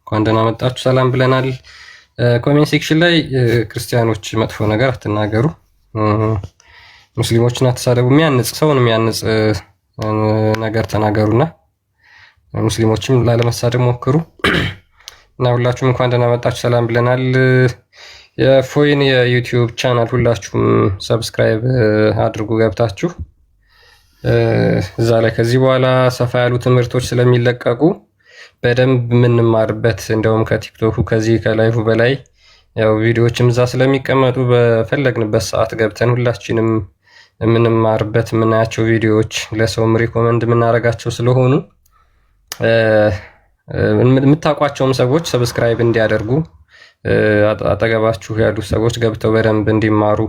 እንኳን ደህና መጣችሁ ሰላም ብለናል። ኮሜንት ሴክሽን ላይ ክርስቲያኖች መጥፎ ነገር አትናገሩ፣ ሙስሊሞችን አትሳደቡ፣ የሚያንጽ ሰውን የሚያንጽ ነገር ተናገሩና ሙስሊሞችም ላለመሳደብ ሞክሩ እና ሁላችሁም እንኳን ደህና መጣችሁ ሰላም ብለናል። የፎይን የዩቲዩብ ቻናል ሁላችሁም ሰብስክራይብ አድርጉ ገብታችሁ እዛ ላይ ከዚህ በኋላ ሰፋ ያሉ ትምህርቶች ስለሚለቀቁ በደንብ የምንማርበት እንደውም ከቲክቶኩ ከዚህ ከላይቭ በላይ ያው ቪዲዮዎችም እዛ ስለሚቀመጡ በፈለግንበት ሰዓት ገብተን ሁላችንም የምንማርበት የምናያቸው ቪዲዮዎች ለሰውም ሪኮመንድ የምናደርጋቸው ስለሆኑ የምታውቋቸውም ሰዎች ሰብስክራይብ እንዲያደርጉ አጠገባችሁ ያሉ ሰዎች ገብተው በደንብ እንዲማሩ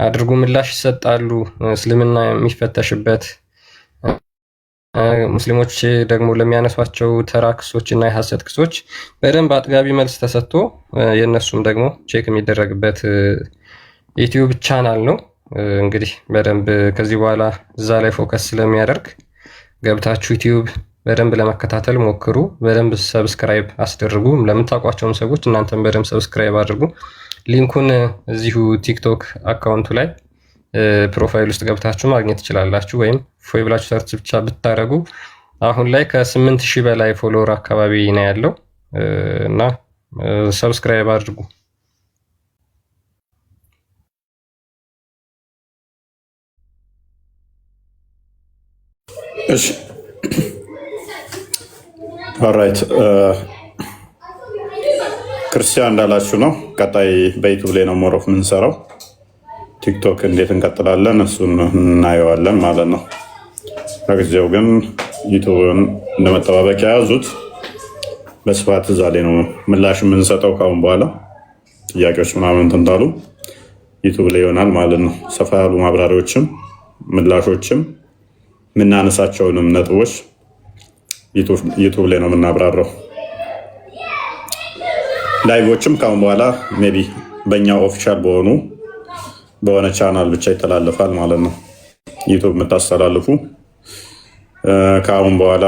አድርጉ። ምላሽ ይሰጣሉ። እስልምና የሚፈተሽበት ሙስሊሞች ደግሞ ለሚያነሷቸው ተራ ክሶች እና የሐሰት ክሶች በደንብ አጥጋቢ መልስ ተሰጥቶ የእነሱም ደግሞ ቼክ የሚደረግበት ዩቲዩብ ቻናል ነው። እንግዲህ በደንብ ከዚህ በኋላ እዛ ላይ ፎከስ ስለሚያደርግ ገብታችሁ ዩቲዩብ በደንብ ለመከታተል ሞክሩ። በደንብ ሰብስክራይብ አስደርጉ። ለምታውቋቸውም ሰዎች እናንተም በደንብ ሰብስክራይብ አድርጉ። ሊንኩን እዚሁ ቲክቶክ አካውንቱ ላይ ፕሮፋይል ውስጥ ገብታችሁ ማግኘት ትችላላችሁ። ወይም ፎይ ብላችሁ ሰርች ብቻ ብታደርጉ አሁን ላይ ከ8000 በላይ ፎሎወር አካባቢ ነው ያለው እና ሰብስክራይብ አድርጉ። እሺ ኦልራይት ክርስቲያን እንዳላችሁ ነው። ቀጣይ በዩቱብ ላይ ነው ሞሮፍ የምንሰራው። ቲክቶክ እንዴት እንቀጥላለን እሱን እናየዋለን ማለት ነው። ለጊዜው ግን ዩቱብን እንደመጠባበቂያ ያዙት። በስፋት እዛ ላይ ነው ምላሽ የምንሰጠው። ካሁን በኋላ ጥያቄዎች ምናምን ትንታሉ ዩቱብ ላይ ይሆናል ማለት ነው። ሰፋ ያሉ ማብራሪዎችም ምላሾችም የምናነሳቸውንም ነጥቦች ዩቱብ ላይ ነው የምናብራራው። ላይቮችም ካሁን በኋላ ሜቢ በእኛ ኦፊሻል በሆነ ቻናል ብቻ ይተላለፋል ማለት ነው። ዩቱብ የምታስተላልፉ ከአሁን በኋላ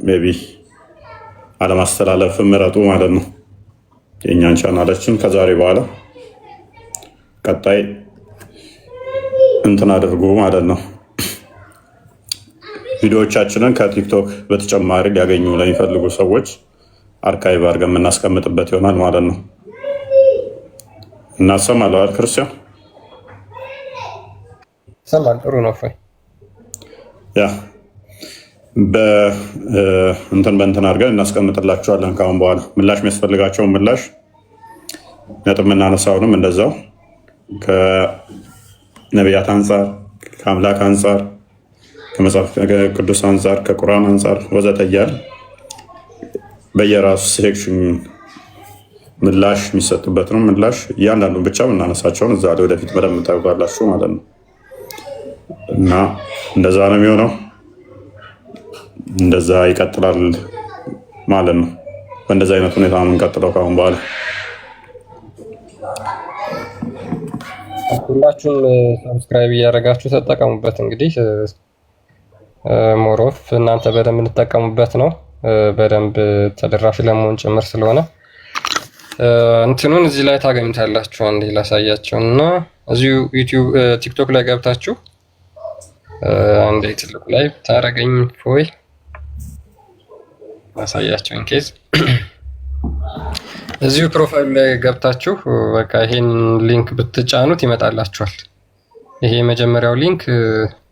ሜቢ አለማስተላለፍ ምረጡ ማለት ነው። የእኛን ቻናላችን ከዛሬ በኋላ ቀጣይ እንትን አድርጉ ማለት ነው። ቪዲዮዎቻችንን ከቲክቶክ በተጨማሪ ሊያገኙ ለሚፈልጉ ሰዎች አርካይቭ አድርገን የምናስቀምጥበት ይሆናል ማለት ነው። እናሰማለን አይደል ክርስቲያን? ሰማን። ጥሩ ነው። ፎይ ያ በእንትን አድርገን እናስቀምጥላችኋለን። ካሁን በኋላ ምላሽ የሚያስፈልጋቸውን ምላሽ ነጥብ የምናነሳውንም እንደዛው ከነቢያት አንጻር፣ ከአምላክ አንጻር፣ ከመጽሐፍ ቅዱስ አንጻር፣ ከቁርአን አንጻር ወዘተ እያል በየራሱ ሴክሽን ምላሽ የሚሰጥበትንም ምላሽ እያንዳንዱን ብቻ የምናነሳቸውን እዛ ላይ ወደፊት በደንብ ታዩታላችሁ ማለት ነው። እና እንደዛ ነው የሚሆነው። እንደዛ ይቀጥላል ማለት ነው። በእንደዛ አይነት ሁኔታ ነው የምንቀጥለው ካሁን በኋላ። ሁላችሁም ሰብስክራይብ እያደረጋችሁ ተጠቀሙበት። እንግዲህ ሞሮፍ እናንተ በደንብ እንጠቀሙበት ነው። በደንብ ተደራሽ ለመሆን ጭምር ስለሆነ እንትኑን እዚህ ላይ ታገኙታላችሁ። አንዴ ላሳያችሁ እና እዚሁ ዩቲዩብ ቲክቶክ ላይ ገብታችሁ አንዴ ትልቁ ላይ ታረገኝ ፎይ ላሳያችሁ። ኢንኬዝ እዚሁ ፕሮፋይል ላይ ገብታችሁ በቃ ይሄን ሊንክ ብትጫኑት ይመጣላችኋል። ይሄ የመጀመሪያው ሊንክ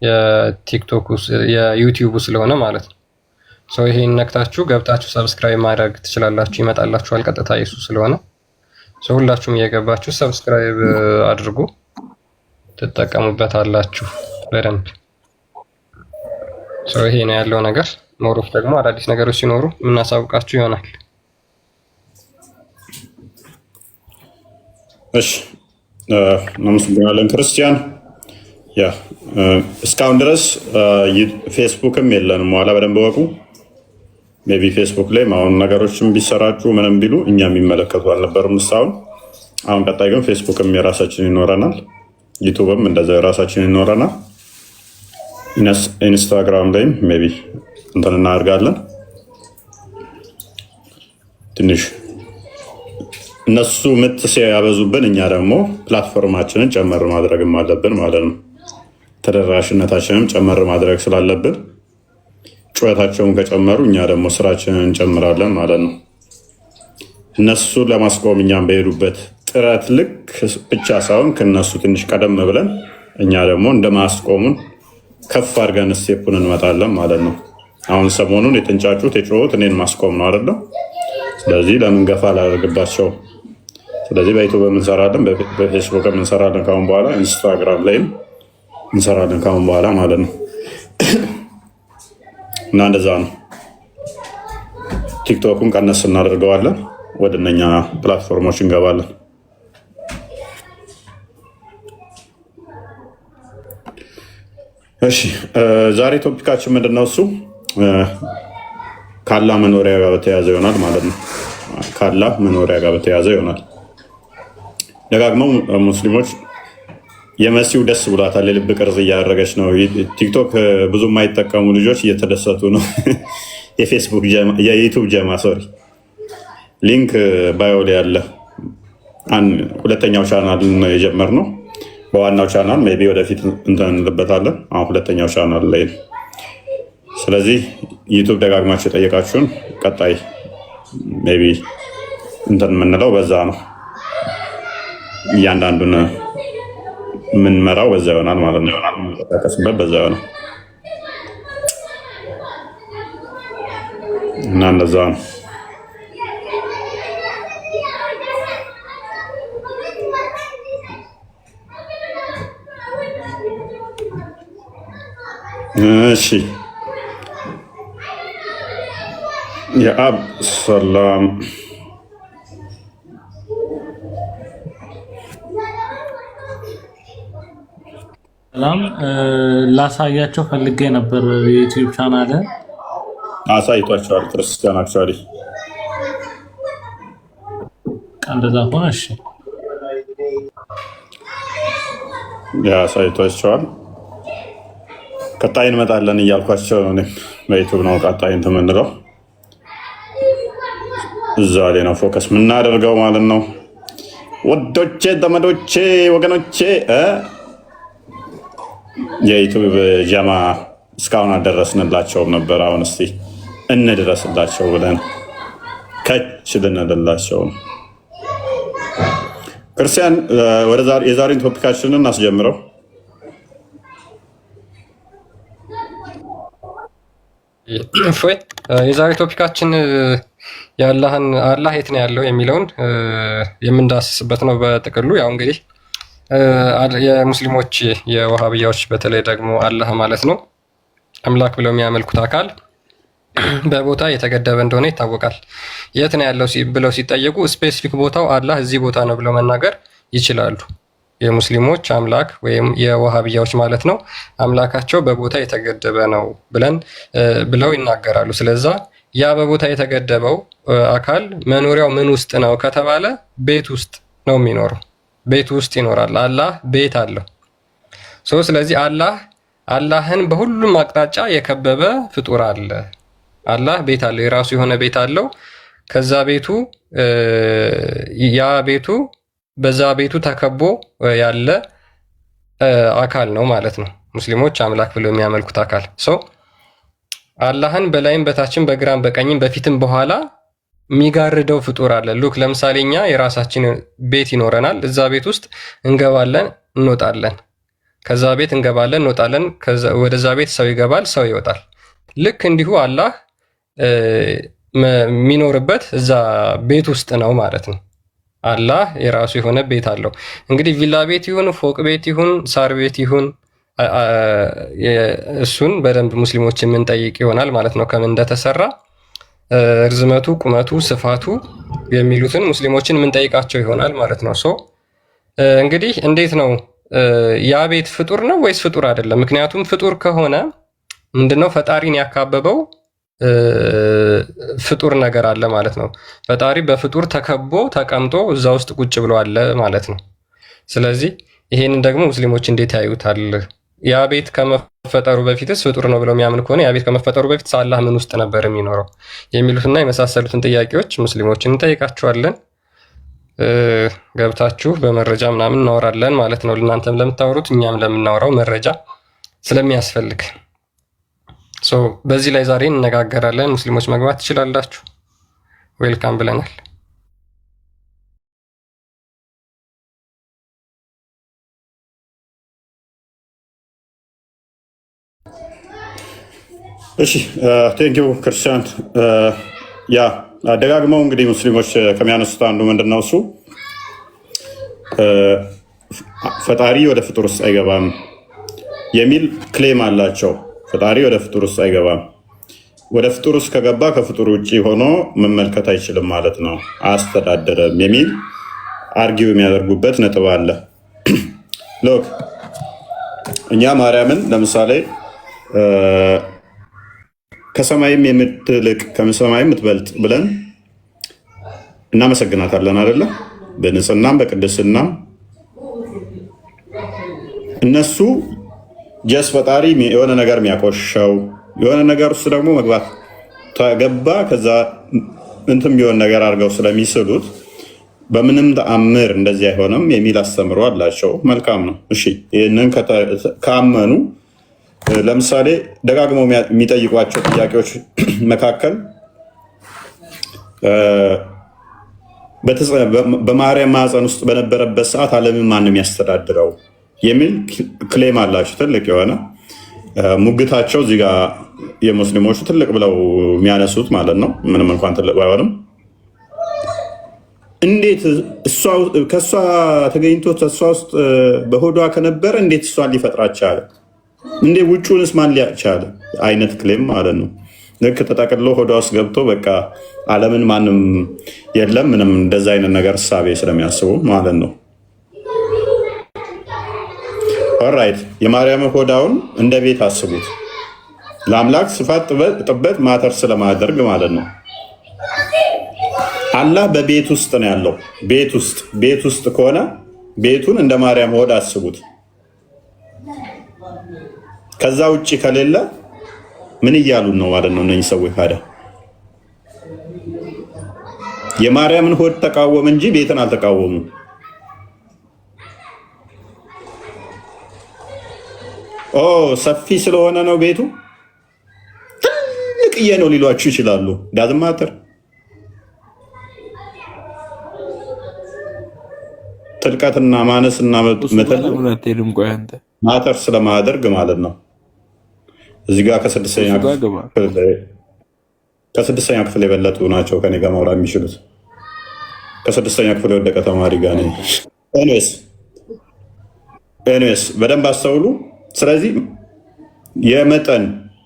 የቲክቶክ የዩቲዩብ ስለሆነ ማለት ነው። ሰው ይሄን ነክታችሁ ገብታችሁ ሰብስክራይብ ማድረግ ትችላላችሁ። ይመጣላችኋል ቀጥታ የሱ ስለሆነ ሰው ሁላችሁም እየገባችሁ ሰብስክራይብ አድርጉ፣ ትጠቀሙበታላችሁ በደንብ። ሰው ይሄ ነው ያለው ነገር። ሞሮፍ ደግሞ አዳዲስ ነገሮች ሲኖሩ የምናሳውቃችሁ ይሆናል። እሺ እናመሰግናለን ክርስቲያን። ያ እስካሁን ድረስ ፌስቡክም የለንም። በኋላ በደንብ ወቁ። ሜቢ ፌስቡክ ላይ አሁን ነገሮችን ቢሰራጩ ምንም ቢሉ እኛ የሚመለከቱ አልነበርም እስካሁን። አሁን ቀጣይ ግን ፌስቡክም የራሳችን ይኖረናል፣ ዩቱብም እንደዛ የራሳችን ይኖረናል። ኢንስታግራም ላይም ሜቢ እንትን እናደርጋለን። ትንሽ እነሱ ምት ሲያበዙብን እኛ ደግሞ ፕላትፎርማችንን ጨመር ማድረግም አለብን ማለት ነው። ተደራሽነታችንም ጨመር ማድረግ ስላለብን ጩኸታቸውን ከጨመሩ እኛ ደግሞ ስራችንን እንጨምራለን ማለት ነው። እነሱ ለማስቆም እኛም በሄዱበት ጥረት ልክ ብቻ ሳይሆን ከነሱ ትንሽ ቀደም ብለን እኛ ደግሞ እንደማስቆሙን ከፍ አድርገን ስቴፑን እንመጣለን ማለት ነው። አሁን ሰሞኑን የተንጫጩት የጮሁት እኔን ማስቆም ነው አይደለም። ስለዚህ ለምን ገፋ ላደርግባቸው? ስለዚህ በዩቱብ እንሰራለን፣ በፌስቡክ እንሰራለን፣ ካሁን በኋላ ኢንስታግራም ላይም እንሰራለን ካሁን በኋላ ማለት ነው። እና እንደዛ ነው። ቲክቶኩን ቀነስ እናደርገዋለን፣ ወደ እነኛ ፕላትፎርሞች እንገባለን። እሺ ዛሬ ቶፒካችን ምንድነው? እሱ ከአላህ መኖሪያ ጋር በተያያዘ ይሆናል ማለት ነው። ከአላህ መኖሪያ ጋር በተያያዘ ይሆናል። ደጋግመው ሙስሊሞች የመሲው ደስ ብሏታል፣ የልብ ቅርጽ እያደረገች ነው። ቲክቶክ ብዙ የማይጠቀሙ ልጆች እየተደሰቱ ነው። የፌስቡክ የዩቱብ ጀማ ሶሪ፣ ሊንክ ባዮ ላይ ያለ ሁለተኛው ቻናል የጀመርነው በዋናው ቻናል ሜይ ቢ ወደፊት እንልበታለን። አሁን ሁለተኛው ቻናል ላይ ነው። ስለዚህ ዩቱብ ደጋግማችሁ የጠየቃችሁን ቀጣይ ሜይ ቢ እንትን የምንለው በዛ ነው። እያንዳንዱን የምንመራው በዛ ይሆናል ማለት ነው። የምንጠቀስበት በዛ ይሆናል እና እንደዛ ነው። እሺ የአብ ሰላም ሰላም ላሳያቸው ፈልጌ ነበር። የዩቲዩብ ቻናል አሳይቷቸዋል። ክርስቲያን አክቹዋሊ እንደዛ ሆነ። እሺ አሳይቷቸዋል። ቀጣይ እንመጣለን እያልኳቸው በዩቱብ ነው ቀጣይ እንትን የምንለው እዛ ላይ ነው ፎከስ የምናደርገው ማለት ነው። ወዶቼ፣ ዘመዶቼ፣ ወገኖቼ የዩቱብ ጀማ እስካሁን አልደረስንላቸውም ነበር። አሁን እስቲ እንድረስላቸው ብለን ከች ልንልላቸው ነው። ክርስቲያን የዛሬን ቶፒካችንን እናስጀምረው። እፎይ የዛሬ ቶፒካችን አላህ የት ነው ያለው የሚለውን የምንዳስስበት ነው። በጥቅሉ ያው እንግዲህ የሙስሊሞች የወሃብያዎች በተለይ ደግሞ አላህ ማለት ነው አምላክ ብለው የሚያመልኩት አካል በቦታ የተገደበ እንደሆነ ይታወቃል። የት ነው ያለው ብለው ሲጠየቁ ስፔሲፊክ ቦታው አላህ እዚህ ቦታ ነው ብለው መናገር ይችላሉ። የሙስሊሞች አምላክ ወይም የወሃብያዎች ማለት ነው አምላካቸው በቦታ የተገደበ ነው ብለው ይናገራሉ። ስለዛ ያ በቦታ የተገደበው አካል መኖሪያው ምን ውስጥ ነው ከተባለ ቤት ውስጥ ነው የሚኖረው። ቤት ውስጥ ይኖራል። አላህ ቤት አለው። ስለዚህ አላህን በሁሉም አቅጣጫ የከበበ ፍጡር አለ። አላህ ቤት አለው፣ የራሱ የሆነ ቤት አለው። ከዛ ቤቱ በዛ ቤቱ ተከቦ ያለ አካል ነው ማለት ነው ሙስሊሞች አምላክ ብለው የሚያመልኩት አካል። አላህን በላይም በታችም በግራም በቀኝም በፊትም በኋላ የሚጋርደው ፍጡር አለ። ሉክ ለምሳሌ እኛ የራሳችን ቤት ይኖረናል። እዛ ቤት ውስጥ እንገባለን፣ እንወጣለን። ከዛ ቤት እንገባለን፣ እንወጣለን። ወደዛ ቤት ሰው ይገባል፣ ሰው ይወጣል። ልክ እንዲሁ አላህ የሚኖርበት እዛ ቤት ውስጥ ነው ማለት ነው። አላህ የራሱ የሆነ ቤት አለው። እንግዲህ ቪላ ቤት ይሁን ፎቅ ቤት ይሁን ሳር ቤት ይሁን እሱን በደንብ ሙስሊሞች የምንጠይቅ ይሆናል ማለት ነው። ከምን እንደተሰራ ርዝመቱ፣ ቁመቱ፣ ስፋቱ የሚሉትን ሙስሊሞችን የምንጠይቃቸው ይሆናል ማለት ነው። እንግዲህ እንዴት ነው ያ ቤት ፍጡር ነው ወይስ ፍጡር አይደለም? ምክንያቱም ፍጡር ከሆነ ምንድነው ፈጣሪን ያካበበው ፍጡር ነገር አለ ማለት ነው። ፈጣሪ በፍጡር ተከቦ ተቀምጦ እዛ ውስጥ ቁጭ ብሎ አለ ማለት ነው። ስለዚህ ይሄንን ደግሞ ሙስሊሞች እንዴት ያዩታል ያ ቤት ከመፈጠሩ በፊትስ ፍጡር ነው ብለው የሚያምን ከሆነ ያ ቤት ከመፈጠሩ በፊት አላህ ምን ውስጥ ነበር የሚኖረው የሚሉትና የመሳሰሉትን ጥያቄዎች ሙስሊሞችን እንጠይቃቸዋለን። ገብታችሁ በመረጃ ምናምን እናወራለን ማለት ነው። ለእናንተም ለምታወሩት እኛም ለምናወራው መረጃ ስለሚያስፈልግ በዚህ ላይ ዛሬ እንነጋገራለን። ሙስሊሞች መግባት ትችላላችሁ። ዌልካም ብለናል። እሺ ቴንኪው ክርስቲያን። ያ ደጋግመው እንግዲህ ሙስሊሞች ከሚያነሱት አንዱ ምንድነው እሱ ፈጣሪ ወደ ፍጡር ውስጥ አይገባም የሚል ክሌም አላቸው። ፈጣሪ ወደ ፍጡር ውስጥ አይገባም፣ ወደ ፍጡር ውስጥ ከገባ ከፍጡር ውጭ ሆኖ መመልከት አይችልም ማለት ነው፣ አያስተዳደረም የሚል አርጊው የሚያደርጉበት ነጥብ አለ። ሎክ እኛ ማርያምን ለምሳሌ ከሰማይም የምትልቅ ከሰማይም የምትበልጥ ብለን እናመሰግናታለን አይደለ? በንጽህናም በቅድስናም እነሱ ጀስ ፈጣሪ የሆነ ነገር የሚያቆሸው የሆነ ነገር ውስጥ ደግሞ መግባት ተገባ ከዛ እንትን ቢሆን ነገር አድርገው ስለሚስሉት በምንም ተአምር እንደዚህ አይሆንም የሚል አስተምሮ አላቸው። መልካም ነው። እሺ ይህንን ካመኑ ለምሳሌ ደጋግመው የሚጠይቋቸው ጥያቄዎች መካከል በማርያም ማዕፀን ውስጥ በነበረበት ሰዓት ዓለምን ማንም ያስተዳድረው የሚል ክሌም አላቸው። ትልቅ የሆነ ሙግታቸው እዚህ ጋር የሙስሊሞቹ ትልቅ ብለው የሚያነሱት ማለት ነው። ምንም እንኳን ትልቅ ባይሆንም እንዴት ከእሷ ተገኝቶ እሷ ውስጥ በሆዷ ከነበረ እንዴት እሷን ሊፈጥራት ቻለ? እንዴ ውጩንስ ማን ሊያቻለ አይነት ክሌም ማለት ነው። ልክ ተጠቅሎ ሆዷ ውስጥ ገብቶ በቃ ዓለምን ማንም የለም ምንም እንደዛ አይነት ነገር እሳቤ ስለሚያስቡ ማለት ነው። ኦራይት የማርያም ሆዳውን እንደ ቤት አስቡት። ለአምላክ ስፋት ጥበት ማተር ስለማደርግ ማለት ነው። አላህ በቤት ውስጥ ነው ያለው። ቤት ውስጥ ከሆነ ቤቱን እንደ ማርያም ሆድ አስቡት። ከዛ ውጭ ከሌለ ምን እያሉን ነው ማለት ነው? እነዚህ ሰዎች ታዲያ የማርያምን ሆድ ተቃወም እንጂ ቤትን አልተቃወሙ። ኦ ሰፊ ስለሆነ ነው ቤቱ ትልቅዬ ነው ሊሏችሁ ይችላሉ። ዳዝማተር ጥልቀትና ማነስና ማተር ስለማያደርግ ማለት ነው። እዚህ ጋር ከስድስተኛ ክፍል የበለጡ ናቸው ከኔ ጋር ማውራት የሚችሉት። ከስድስተኛ ክፍል የወደቀ ተማሪ ጋር ነኝ። ኤኒዌይስ በደንብ አስተውሉ። ስለዚህ የመጠን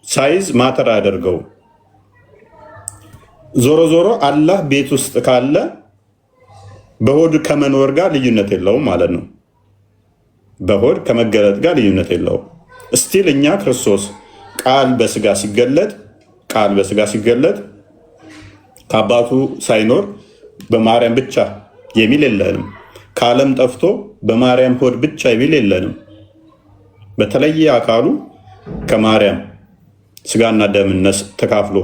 ሳይዝ ማተር አያደርገው። ዞሮ ዞሮ አላህ ቤት ውስጥ ካለ በሆድ ከመኖር ጋር ልዩነት የለውም ማለት ነው። በሆድ ከመገለጥ ጋር ልዩነት የለውም። እስቲል እኛ ክርስቶስ ቃል በስጋ ሲገለጥ ከአባቱ ሳይኖር በማርያም ብቻ የሚል የለንም። ከዓለም ጠፍቶ በማርያም ሆድ ብቻ የሚል የለንም። በተለየ አካሉ ከማርያም ስጋና ደም ተካፍሎ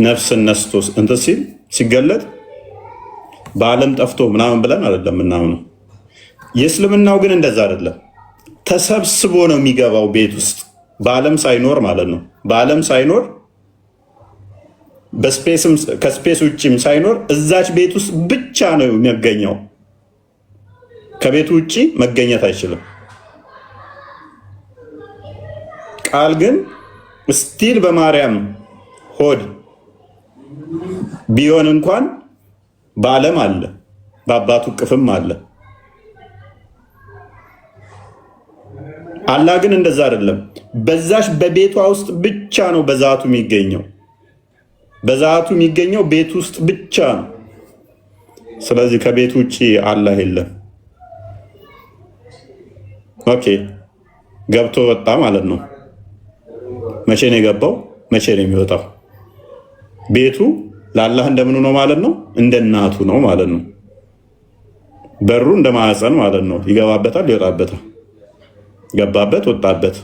ነፍስን ነስቶ እንትን ሲል ሲገለጥ በዓለም ጠፍቶ ምናምን ብለን አይደለም ምናምነው። የእስልምናው ግን እንደዛ አይደለም። ተሰብስቦ ነው የሚገባው ቤት ውስጥ በዓለም ሳይኖር ማለት ነው። በዓለም ሳይኖር ከስፔስ ውጭም ሳይኖር እዛች ቤት ውስጥ ብቻ ነው የሚገኘው። ከቤቱ ውጭ መገኘት አይችልም። ቃል ግን ስቲል በማርያም ሆድ ቢሆን እንኳን በዓለም አለ፣ በአባቱ ቅፍም አለ። አላህ ግን እንደዛ አይደለም። በዛሽ በቤቷ ውስጥ ብቻ ነው በዛቱ የሚገኘው። በዛቱ የሚገኘው ቤት ውስጥ ብቻ ነው። ስለዚህ ከቤት ውጭ አላህ የለም። ኦኬ ገብቶ ወጣ ማለት ነው። መቼ ነው የገባው? መቼ ነው የሚወጣው? ቤቱ ለአላህ እንደምኑ ነው ማለት ነው? እንደ እናቱ ነው ማለት ነው። በሩ እንደ ማዕፀን ማለት ነው። ይገባበታል፣ ይወጣበታል። ገባበት ወጣበት።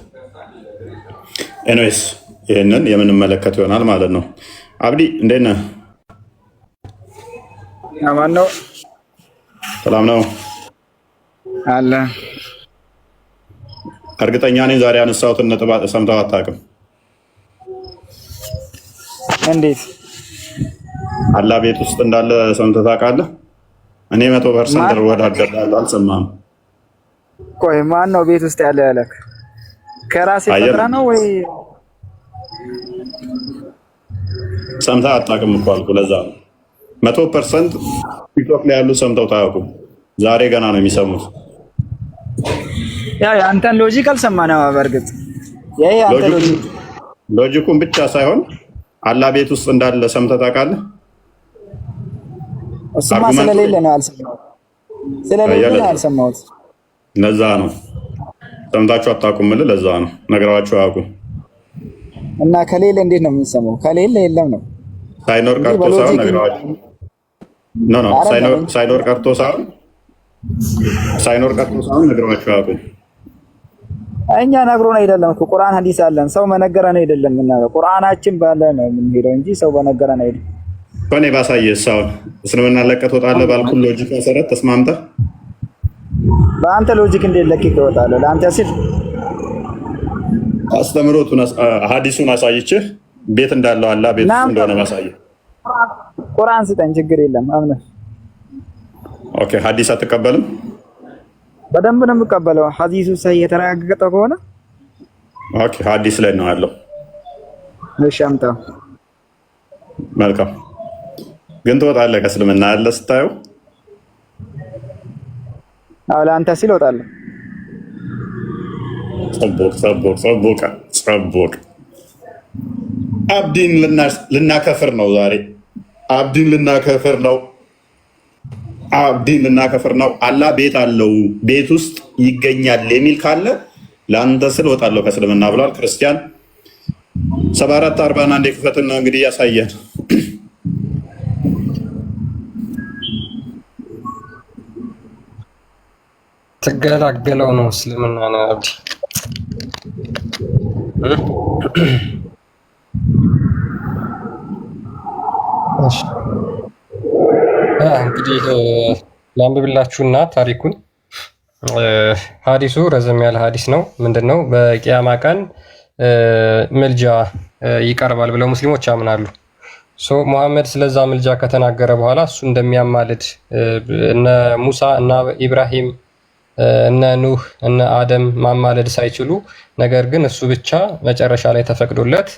ኤኒዌይስ ይህንን የምንመለከት ይሆናል ማለት ነው። አብዲ እንዴት ነህ? አማን ነው። ሰላም ነው አለ። እርግጠኛ ነኝ ዛሬ ያነሳሁትን ነጥብ ሰምተው አታውቅም። እንዴት? አላህ ቤት ውስጥ እንዳለ ሰምተህ ታውቃለህ? እኔ 100% እወዳደራለሁ። አልሰማህም? ቆይ ማን ነው ቤት ውስጥ ያለ ያለክ? ከራሴ ፈጥራ ነው ወይ? ሰምተህ አታውቅም እኮ አልኩህ። ለዛ ነው 100% ቲክቶክ ላይ ያሉ ሰምተው ታውቁም። ዛሬ ገና ነው የሚሰሙት። ያ አንተን ሎጂክ አልሰማነው። በእርግጥ ያ አንተ ሎጂኩን ብቻ ሳይሆን አላህ ቤት ውስጥ እንዳለ ሰምተህ ታውቃለህ? እሱማ ስለሌለ ነው አልሰማሁት። ስለሌለ ነው አልሰማሁት። ለዛ ነው ሰምታችሁ አታውቁም። ለዛ ነው ነግራችሁ አያውቁም። እና ከሌለ እንዴት ነው የምንሰማው? ከሌለ የለም ነው። ሳይኖር ቀርቶ ሳይሆን ነግራችሁ ኖ ሳይኖር ቀርቶ ሳይሆን ነግራችሁ አያውቁም። እኛ ነግሮን አይደለም እኮ ቁርአን ሐዲስ አለን። ሰው መነገረን አይደለም እና ቁርአናችን ባለ ነው የምንሄደው እንጂ ሰው በነገረን አይደለም። ከኔ ባሳየህ ሳይሆን እስልምና ለቀህ ትወጣለህ ባልኩህ ሎጂክ መሰረት ተስማምተህ በአንተ ሎጂክ እንዴት ለቅቄ እወጣለሁ? ለአንተ ሲል አስተምሮቱን ሐዲሱን አሳይቼህ ቤት እንዳለው አላህ ቤት እንደሆነ ማሳየህ። ቁርአን ስጠኝ፣ ችግር የለም አምነህ። ኦኬ ሐዲስ አትቀበልም? በደንብ ነው የምቀበለው። ሐዲሱ ሳይ የተረጋገጠ ከሆነ ኦኬ ሐዲስ ላይ ነው ያለው። እሺ አምጣው። መልካም ግን ትወጣለህ ከእስልምና ያለ ስታየው? አዎ ለአንተ ሲል እወጣለሁ። ጸቦቅ አብዲን ልናከፍር ነው ዛሬ። አብዲን ልናከፍር ነው። አላህ ቤት አለው ቤት ውስጥ ይገኛል የሚል ካለ ለአንተ ስል እወጣለሁ ከእስልምና ብሏል። ክርስቲያን 7441 ክፈትና እንግዲህ ያሳየን። ትገላገለው ነው እስልምና ነው አብዲ። እንግዲህ ላንብብላችሁና ታሪኩን። ሀዲሱ ረዘም ያለ ሀዲስ ነው። ምንድነው? በቂያማ ቀን ምልጃ ይቀርባል ብለው ሙስሊሞች ያምናሉ። ሙሐመድ ስለዛ ምልጃ ከተናገረ በኋላ እሱ እንደሚያማልድ እነ ሙሳ እና ኢብራሂም እነ ኑህ እነ አደም ማማለድ ሳይችሉ ነገር ግን እሱ ብቻ መጨረሻ ላይ ተፈቅዶለት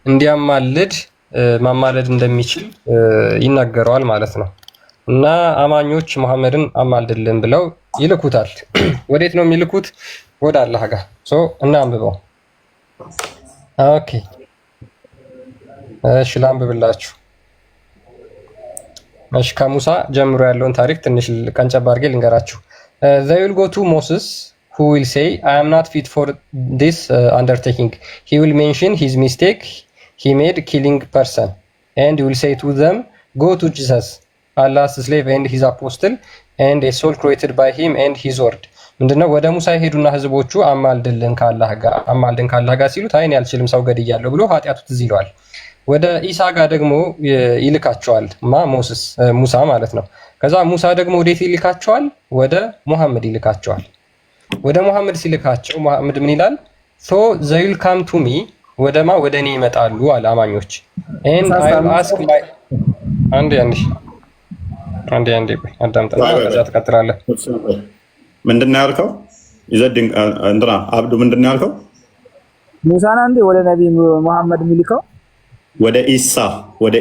እንዲያማልድ ማማለድ እንደሚችል ይናገረዋል ማለት ነው። እና አማኞች ሙሐመድን አማልድልን ብለው ይልኩታል። ወዴት ነው የሚልኩት? ወደ አላህ ጋር። እና አንብበው። ኦኬ እሺ ላንብብላችሁ። እሺ ከሙሳ ጀምሮ ያለውን ታሪክ ትንሽ ቀንጨብ አድርጌ ልንገራችሁ። They will go to Moses, who will say, I am not fit for this undertaking. He will mention his mistake he made killing person. And he will say to them, go to Jesus, Allah's slave and his apostle, and a soul created by him and his word. ምንድነው? ወደ ሙሳ ሄዱና ህዝቦቹ አማልድልን ካላህ ጋር ሲሉት አይን ያልችልም ሰው ገድያለሁ ብሎ ኃጢአቱ ትዝ ይለዋል። ወደ ኢሳ ጋር ደግሞ ይልካቸዋል። ሙሳ ማለት ነው። ከዛ ሙሳ ደግሞ ወዴት ይልካቸዋል? ወደ ሙሐመድ ይልካቸዋል። ወደ ሙሐመድ ሲልካቸው ሙሐመድ ምን ይላል? so they will come to me ወደ እኔ ይመጣሉ አለ አማኞች። and I will ask my አንዴ አዳምጠና ከዛ ተከትላለህ። ምንድነው ያልከው? ይዘድን እንትና አብዱ ምንድነው ያልከው? ሙሳና እንዴ ወደ ነብይ ሙሐመድ ሚልከው ወደ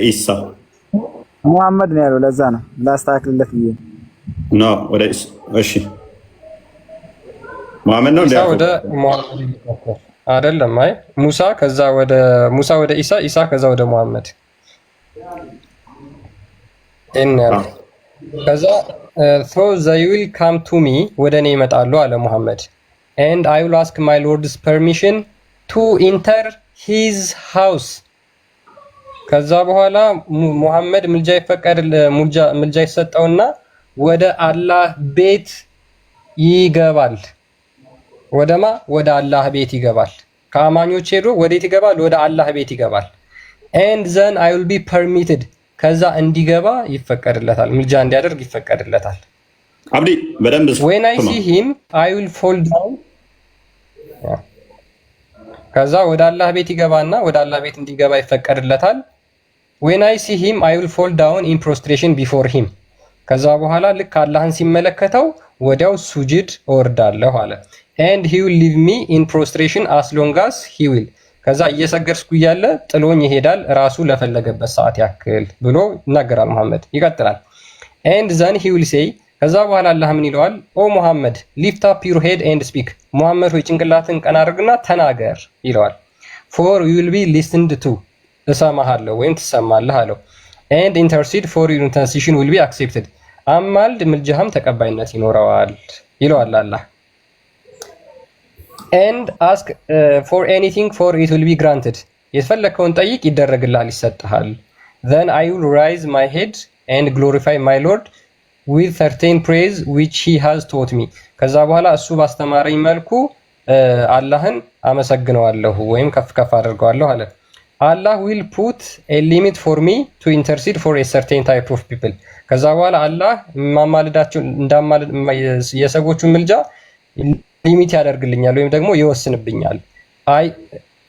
ኢሳ ሙሐመድ ነው ያለው። ለዛ ነው ላስተካክልለት ብዬ ነው ወደ እሺ ሙሐመድ ነው ኢሳ ወደ ሙሐመድ አይደለም። አይ ሙሳ ወደ ኢሳ ከዛ ወደ ሙሐመድ ከዛ so they will come to me ወደ እኔ ይመጣሉ አለ ሙሐመድ and I will ask my Lord's permission to enter his house። ከዛ በኋላ ሙሐመድ ምልጃ ይሰጠውና ወደ አላህ ቤት ይገባል። ወደማ ወደ አላህ ቤት ይገባል። ከአማኞች ሄዶ ወዴት ይገባል? ወደ አላህ ቤት ይገባል። and then I will be permitted ከዛ እንዲገባ ይፈቀድለታል፣ ምልጃ እንዲያደርግ ይፈቀድለታል። አብዲ በደንብ when I see him I will fall down ከዛ ወደ አላህ ቤት ይገባና ወደ አላህ ቤት እንዲገባ ይፈቀድለታል። when I see him I will fall down in prostration before him ከዛ በኋላ ልክ አላህን ሲመለከተው ወዲያው ሱጁድ እወርዳለሁ አለ። and he will leave me in prostration as long as he will ከዛ እየሰገድኩ እያለ ጥሎኝ ይሄዳል ራሱ ለፈለገበት ሰዓት ያክል ብሎ ይናገራል መሐመድ። ይቀጥላል and then he will say ከዛ በኋላ አላህ ምን ይለዋል? ኦ ሙሐመድ lift up your head and speak ሙሐመድ ሆይ ጭንቅላትን ቀና አድርግና ተናገር ይለዋል። for you will be listened to እሰማሃለሁ ወይም ትሰማለህ አለው። and intercede for your intercession will be accepted አማልድ ምልጃህም ተቀባይነት ይኖረዋል ይለዋል አላህ። and ask for anything for it will be granted የፈለከውን ጠይቅ ይደረግልሃል ይሰጥሃል። then I will raise my head and glorify my Lord with certain praise which he has taught me ከዛ በኋላ እሱ ባስተማረኝ መልኩ አላህን አመሰግነዋለሁ ወይም ከፍ ከፍ አድርገዋለሁ አለ። Allah will put a limit for me to intercede for a certain type of people ከዛ በኋላ አላህ ማማለዳቸው እንዳማለድ የሰዎቹን ምልጃ ሊሚት ያደርግልኛል ወይም ደግሞ ይወስንብኛል።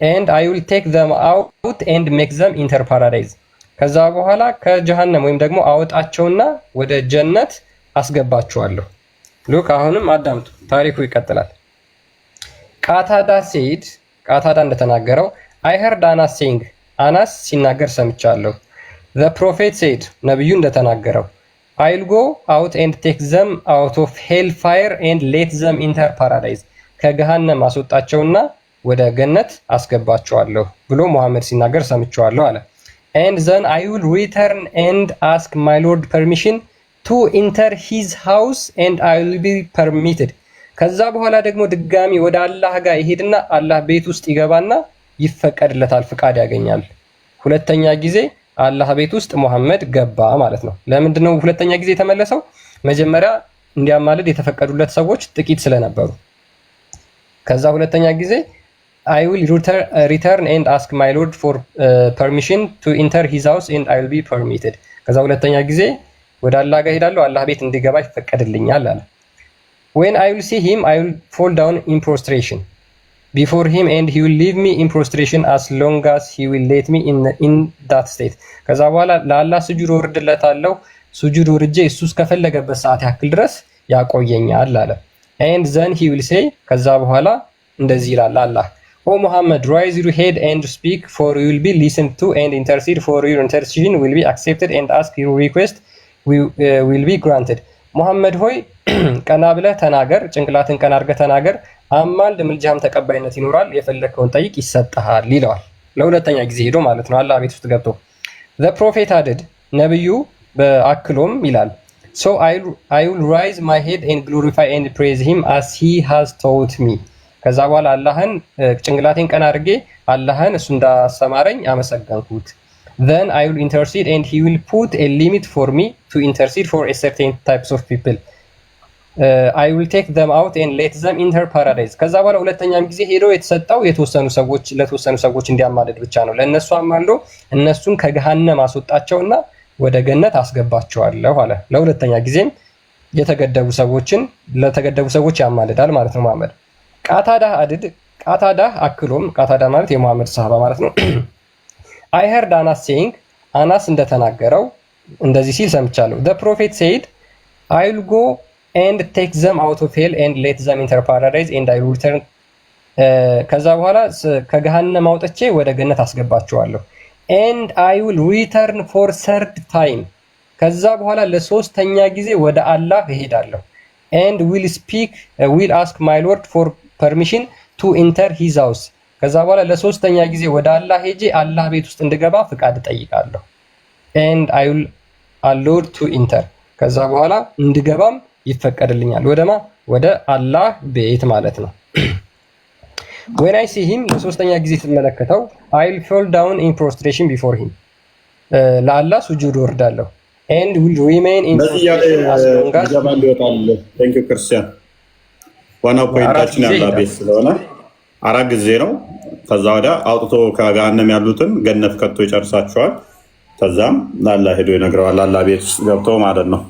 and I will take them out and make them enter paradise ከዛ በኋላ ከጀሃነም ወይም ደግሞ አወጣቸውና ወደ ጀነት አስገባቸዋለሁ። ሉክ አሁንም አዳምጡ፣ ታሪኩ ይቀጥላል። ቃታዳ እንደተናገረው I heard Anas saying አናስ ሲናገር ሰምቻለሁ። the prophet said ነብዩ እንደተናገረው I'll go out and take them out of hell fire and let them enter paradise ከገሃነም አስወጣቸውና ወደ ገነት አስገባቸዋለሁ ብሎ መሐመድ ሲናገር ሰምቻለሁ አለ። and then I will return and ask my Lord permission to enter his house and I will be permitted ከዛ በኋላ ደግሞ ድጋሚ ወደ አላህ ጋር ይሄድና አላህ ቤት ውስጥ ይገባና ይፈቀድለታል፣ ፍቃድ ያገኛል። ሁለተኛ ጊዜ አላህ ቤት ውስጥ መሐመድ ገባ ማለት ነው። ለምንድን ነው ሁለተኛ ጊዜ የተመለሰው? መጀመሪያ እንዲያማልድ የተፈቀዱለት ሰዎች ጥቂት ስለነበሩ። ከዛ ሁለተኛ ጊዜ I will return and ask my Lord for permission to enter his house and I will be permitted ከዛ ሁለተኛ ጊዜ ወደ አላህ ጋር ሄዳለሁ፣ አላህ ቤት እንዲገባ ይፈቀድልኛል አለ። when I will see him I will fall down in prostration before him and he will leave me in prostration as long as he will let me in that state ከዛ በኋላ ለአላህ ስጁድ ወርድለታለሁ፣ ስጁድ ወርጄ እሱ እስከፈለገበት ሰዓት ያክል ድረስ ያቆየኛል አለ። and then he will say ከዛ በኋላ እንደዚህ ይላል አላህ ኦ ሙሐመድ rise your head and speak for you will be listened to and intercede for your intercession will be accepted and ask your request will be granted ሙሐመድ ሆይ ቀና ብለህ ተናገር፣ ጭንቅላትን ቀና አድርገህ ተናገር፣ አማልድ ምልጃህም ተቀባይነት ይኖራል፣ የፈለከውን ጠይቅ ይሰጥሃል ይለዋል። ለሁለተኛ ጊዜ ሄዶ ማለት ነው አላህ ቤት ውስጥ ገብቶ the prophet added ነብዩ በአክሎም ይላል so I will rise my head and glorify and praise him as he has taught me ከዛ በኋላ አላህን ጭንቅላቴን ቀና አድርጌ አላህን እሱ እንዳሰማረኝ አመሰገንኩት። then I will intercede and he will put a limit for me to intercede for a certain types of people I will take them out and let them enter paradise ከዛ በኋላ ሁለተኛም ጊዜ ሄዶ የተሰጠው ለተወሰኑ ሰዎች እንዲያማልድ ብቻ ነው። ለነሱ አማልዶ እነሱን ከገሃነም አስወጣቸውና ወደ ገነት አስገባቸዋለሁ አለ። ለሁለተኛ ጊዜም ለተገደቡ ሰዎች ያማልዳል ማለት ነው መሐመድ። ቃታዳ አክሎም ቃታዳ ማለት የመሐመድ ሰሃባ ማለት ነው። I heard Anas saying አናስ እንደተናገረው እንደዚህ ሲል ሰምቻለሁ። the prophet said I will go and take them out of hell and let them enter paradise and I will return ከዛ በኋላ ከገሃነም አውጥቼ ወደ ገነት አስገባቸዋለሁ and I will return for third time ከዛ በኋላ ለሶስተኛ ጊዜ ወደ አላህ እሄዳለሁ and will ask my Lord for permission to enter his house ከዛ በኋላ ለሶስተኛ ጊዜ ወደ አላህ ሄጄ አላህ ቤት ውስጥ እንድገባ ፍቃድ ጠይቃለሁ and I will allow to enter ከዛ በኋላ እንድገባም ይፈቀድልኛል። ወደ አላህ ቤት ማለት ነው። when I see him ለሶስተኛ ጊዜ ተመለከተው I will fall down in prostration before him ለአላህ ስጁድ ወርዳለሁ and will remain in prostration as long as ይወጣል። thank you ክርስቲያን ዋናው ፖይንታችን ያላህ ቤት ስለሆነ 4 ጊዜ ነው። ከዛ ወዲያ አውጥቶ ከገሃነም ያሉትን ገነት ከቶ ይጨርሳቸዋል። ከዛም አላህ ሄዶ ይነግረዋል። አላህ ቤት ውስጥ ገብቶ ማለት ነው።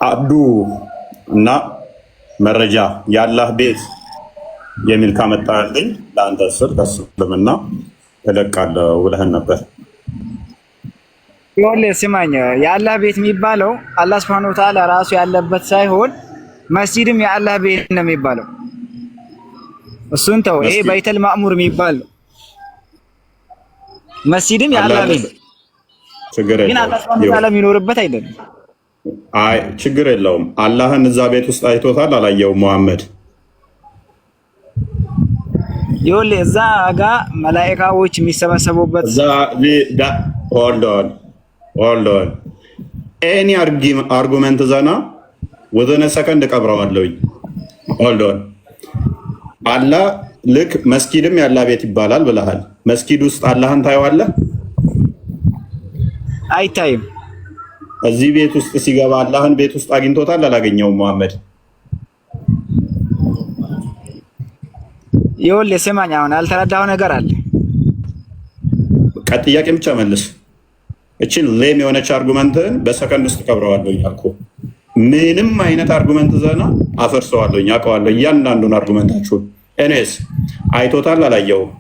አብዱ እና መረጃ የአላህ ቤት የሚል ካመጣልኝ ለአንተ ስር ከእስልምና እለቃለሁ ብለህን ነበር። ይኸውልህ ስማኝ፣ የአላህ ቤት የሚባለው አላህ ሱብሓነሁ ወተዓላ ራሱ ያለበት ሳይሆን መስጂድም የአላህ ቤት ነው የሚባለው። እሱን ተው። ይሄ በይተል ማእሙር የሚባል መስጂድም የአላህ ቤት ግን አላህ ሱብሓነሁ ወተዓላ የሚኖርበት አይደለም። አይ ችግር የለውም። አላህን እዛ ቤት ውስጥ አይቶታል አላየውም? መሐመድ ይኸውልህ እዛ ጋር መላኢካዎች የሚሰበሰቡበት ሆልድ ኦን ኤኒ አርጉመንት ዘና ወዘነ ሰከንድ ቀብረዋለሁኝ። ሆልድ ኦን አላህ ልክ መስጊድም ያላህ ቤት ይባላል ብለሃል። መስጊድ ውስጥ አላህን ታየዋለህ? አይታይም። እዚህ ቤት ውስጥ ሲገባ አላህን ቤት ውስጥ አግኝቶታል አላገኘውም? መሐመድ ይኸውልህ ስማኝ፣ አሁን ያልተረዳኸው ነገር አለ። ጥያቄ ብቻ መልስ። እችን ሌም የሆነች አርጉመንትን በሰከንድ ውስጥ ቀብረዋለሁ እያልኩ ምንም አይነት አርጉመንት ዘና አፈርሰዋለሁ። አውቀዋለሁ እያንዳንዱን አርጉመንታችሁን። እኔስ አይቶታል አላየውም?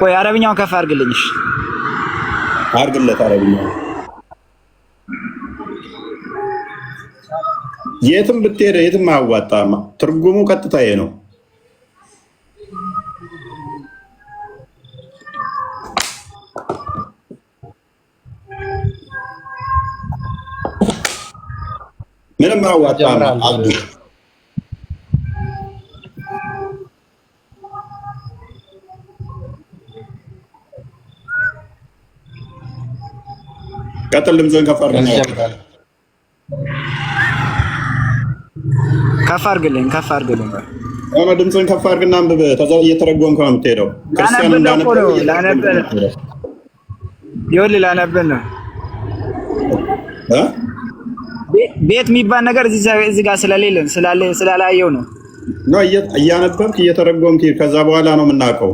ቆይ አረብኛውን ከፍ አድርግልኝ። አርግለት አረብኛው። የትም ብትሄድ የትም አያዋጣም። ትርጉሙ ቀጥታ ይሄ ነው። ምንም አያዋጣም። አብዱ ቀጥል። ድምፅህን ከፍ አድርግልኝ። ድምፅህን ከፍ አድርግና አንብብ። ከዛ እየተረጎምክ ነው የምትሄደው። ክርስቲያን እንዳነበብ ላነብብ ነው። ቤት የሚባል ነገር እዚህ ጋር ስለሌለን ስላላየው ነው። እያነበብክ እየተረጎምክ ከዛ በኋላ ነው የምናውቀው።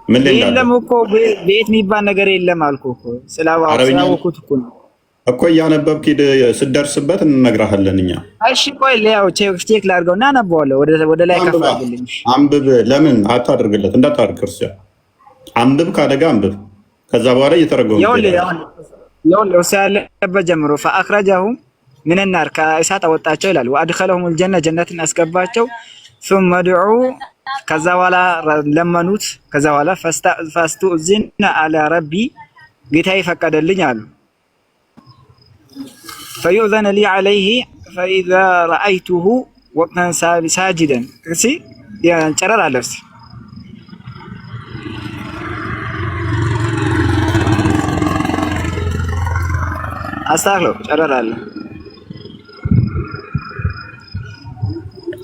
ምን የለም እኮ ቤት የሚባል ነገር የለም አልኩህ እኮ። ስላወኩት እኮ ነው እኮ እያነበብክ ስትደርስበት እንነግርሃለን እኛ። እሺ ቆይ ያው ቼክ ላድርገውና አነበዋለሁ። ወደ ላይ ከፍ አድርግልኝ። አንብብ። ለምን አታድርግለት? እንዳታድርግ ክርስቲያን። አንብብ፣ ካደጋ አንብብ። ከዛ በኋላ እየተረጎምክ ይኸውልህ እሱ ያለበት ጀምሮ ፈአኽረጀሁም ምን ናር ከእሳት አወጣቸው ይላል። ወአድኸለሁም አልጀነ ጀነትን አስገባቸው። ثم دعوا ከዛ በኋላ ለመኑት። ከዛ በኋላ ፈስተኡዚነ አላ ረቢ ጌታዬ ፈቀደልኝ አሉ። فيؤذن لي عليه فإذا رأيته وقتا ساجدا እሺ ያንጨረር አለስ አስተካክለው ጨረር አለ።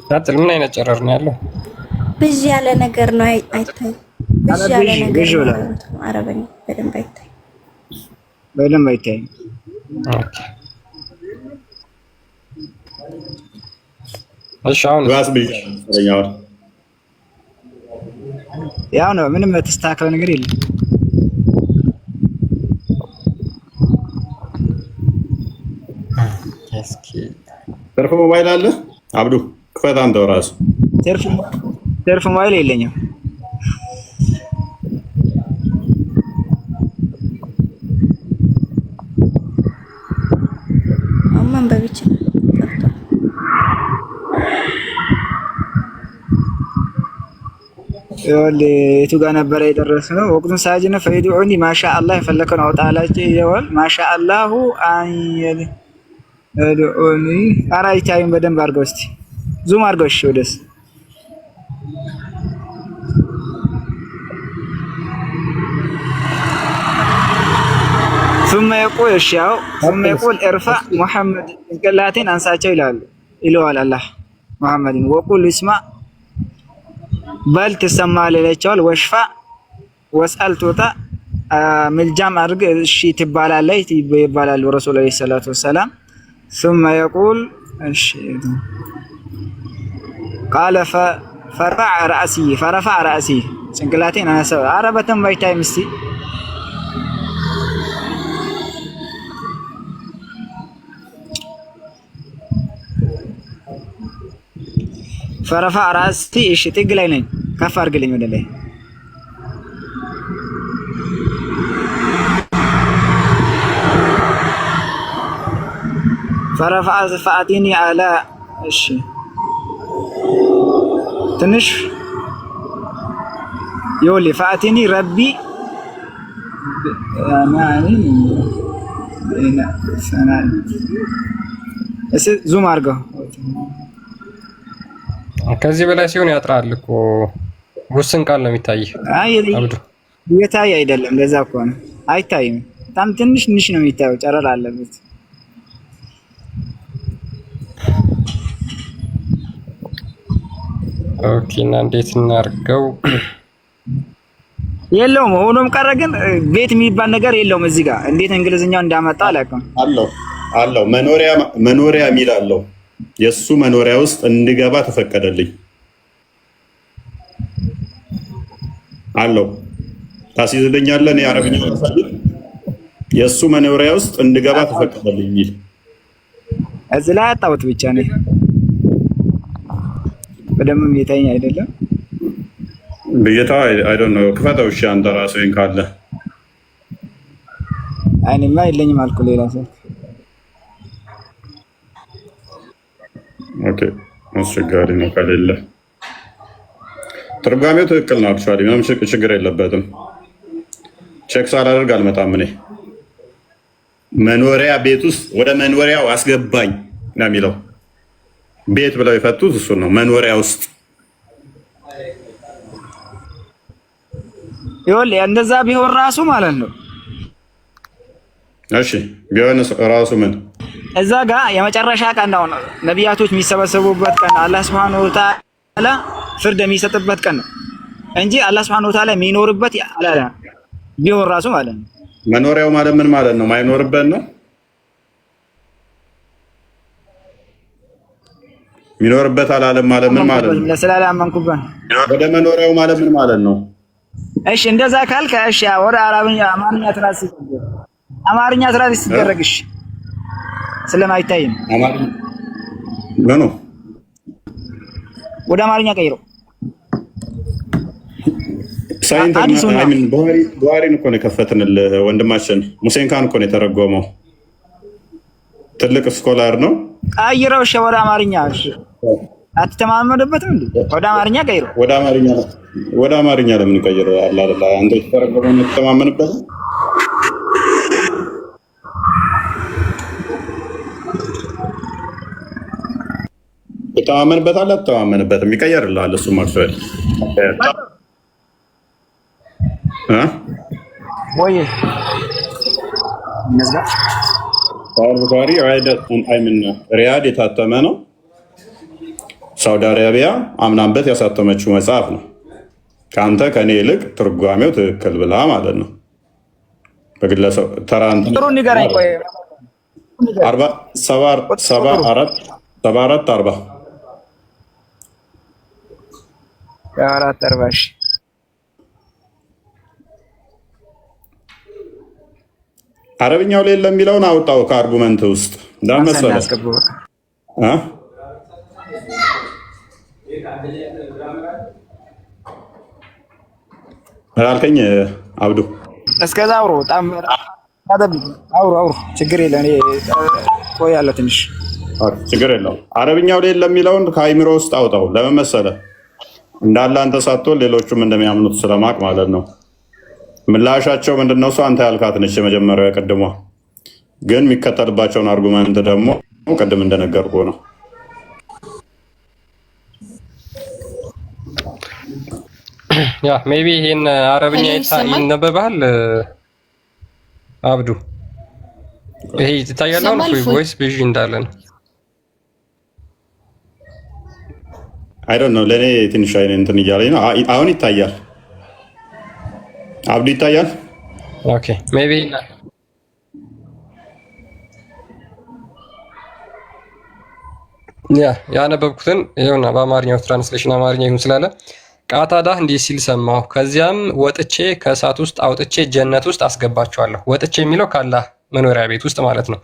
ታጥል ምን አይነት ጨረር ነው ያለው? ብዥ ያለ ነገር ነው። አይታይ ብዥ ያለ ነገር ነው። አረበኛ በደንብ አይታይ። ኦኬ እሺ አሁን ራስ ብቻ ያው ነው። ምንም ተስተካከለ ነገር የለም። እስኪ ተርፎ ሞባይል አለ አብዱ? ክፈት አንተው ራስ። ተርፎ ሞባይል የለኝም። አማን በብቻ የቱ ጋር ነበረ የደረስነው? ወቅቱን ሳጅነ ፈይዱዑኒ ማሻአላህ የፈለከውን አውጣላችሁ ይለዋል። ማሻአላሁ አንየል እዱዑኒ አራይታዩን በደንብ አድርገው እስቲ ዙም አድርገው። እሺ ወደስ ثم يقول الشاو ثم يقول ارفع محمد ጭንቅላቴን አንሳቸው ይለዋል አላህ መሐመድን። ወቁል ይስማ በል ትሰማለህ ይላቸዋል። ወሽፋ ወስአል ትወጣ ምልጃም አድርግ እሺ ትባላለህ ይባላል ረሱል ሰለላሁ ዐለይሂ ወሰለም። ثم يقول قال فرفع رأسي ጭንቅላቴን አነሳው። ኧረ በተንባይ ታይም እስቲ فرفع رأسي እሺ ጥግ ላይ ነኝ። ከፍ አድርግልኝ ወደ ላይ فرفع فأتيني على እሺ ትንሽ يقول لي فأتيني ربي يعني ዙም አድርገው ከዚህ በላይ ሲሆን ያጥራል እኮ ውስን ቃል ነው የሚታይ። አይ እየታየ አይደለም። ለዛ እኮ ነው አይታይም። በጣም ትንሽ ነው የሚታየው። ጨረር አለበት። ኦኬ እና እንዴት እናድርገው? የለውም ሆኖም ቀረ ግን ቤት የሚባል ነገር የለውም እዚህ ጋር። እንዴት እንግሊዝኛው እንዳመጣ አላውቅም። አለው መኖሪያ የሚል አለው። የሱ መኖሪያ ውስጥ እንድገባ ተፈቀደልኝ አለው። ታስይዝልኛለህ? እኔ አረብኛው የሱ መኖሪያ ውስጥ እንድገባ ተፈቀደልኝ የሚል እዚህ ላይ አጣሁት ብቻ ነው። በደምብ እየታየኝ አይደለም። ብየታ አይ ዶንት ኖ ክፈተው። እሺ አንተ ራስህን ካለ አይኔማ የለኝም አልኩ ሌላ ሰው። ኦኬ አስቸጋሪ ነው ከሌለ። ትርጓሜው ትክክል ነው። አክቹዋሊ ምንም ችግር የለበትም። ቼክ ሳላደርግ አልመጣም። እኔ መኖሪያ ቤት ውስጥ ወደ መኖሪያው አስገባኝ ነው የሚለው። ቤት ብለው የፈቱት እሱ ነው። መኖሪያ ውስጥ ይኸውልህ እንደዛ ቢሆን ራሱ ማለት ነው። እሺ ቢሆንስ ራሱ ምን እዛ ጋር የመጨረሻ ቀን ነው። ነቢያቶች የሚሰበሰቡበት ቀን፣ አላህ Subhanahu Wa Ta'ala ፍርድ የሚሰጥበት ቀን ነው እንጂ አላህ Subhanahu Wa Ta'ala የሚኖርበት አላለ ቢሆን ራሱ ማለት ነው። መኖሪያው ማለት ምን ማለት ነው? ማይኖርበት ነው። የሚኖርበት አላለም ማለት ምን ማለት ነው? ለስላላመንኩበት ወደ መኖሪያው ማለት ምን ማለት ነው? እሺ እንደዛ ካልከ እሺ ወደ አማርኛ ትራንስ ሲደረግ እሺ ስለማይታይም ምኑ ወደ አማርኛ ቀይሮ ቡሃሪን እኮ ነው የከፈትንልህ ወንድማችን። ሙሴን ካን እኮ ነው የተረጎመው። ትልቅ ስኮላር ነው። ቀይረው እሺ ወደ አማርኛ እሺ አትተማመንበትም እንዴ? ወደ አማርኛ ቀይሮ ወደ አማርኛ ለምን ቀይረው? አላህ አንተ የተረጎመው ነው ተተማመንበት። ተተማመንበታለህ አትተማመንበትም? ይቀየርልሃል እሱ ማክሰል ወይ ቡኻሪ ሪያድ የታተመ ነው። ሳውዲ አረቢያ አምናበት ያሳተመችው መጽሐፍ ነው። ከአንተ ከኔ ይልቅ ትርጓሜው ትክክል ብላ ማለት ነው። በግለሰብ ተራንት 44 አረብኛው ላይ ለሚለውን አውጣው ከአርጉመንት ውስጥ እንዳመሰለ አልከኝ አብዱ። እስከዛ አውሮ በጣም አውሮ ችግር የለም። ቆያለሁ ትንሽ ችግር የለውም። አረብኛው ላይ ለሚለውን ከአይምሮ ውስጥ አውጣው። ለምን መሰለህ? እንዳለ አንተ ሳትሆን ሌሎቹም እንደሚያምኑት ስለማቅ ማለት ነው። ምላሻቸው ምንድነው? እሱ አንተ ያልካት ነች የመጀመሪያው የቅድሟ። ግን የሚከተልባቸውን አርጉመንት ደግሞ ቅድም እንደነገርኩ ነው። ያ ሜቢ ይሄን አረብኛ ይነበባል አብዱ። ይሄ ይታያል ነው ቮይስ ቪዥ እንዳለ ነው። አይ ዶንት ኖ ለኔ ትንሽ አይኔ እንትን እያለኝ ነው። አሁን ይታያል አብዱ ይታያል። ኦኬ ሜቢ ያ ያነበብኩትን ይኸውና በአማርኛው ትራንስሌሽን አማርኛ ይሁን ስላለ ቃታዳህ እንዲህ ሲል ሰማሁ። ከዚያም ወጥቼ ከእሳት ውስጥ አውጥቼ ጀነት ውስጥ አስገባቸዋለሁ። ወጥቼ የሚለው ካላህ መኖሪያ ቤት ውስጥ ማለት ነው።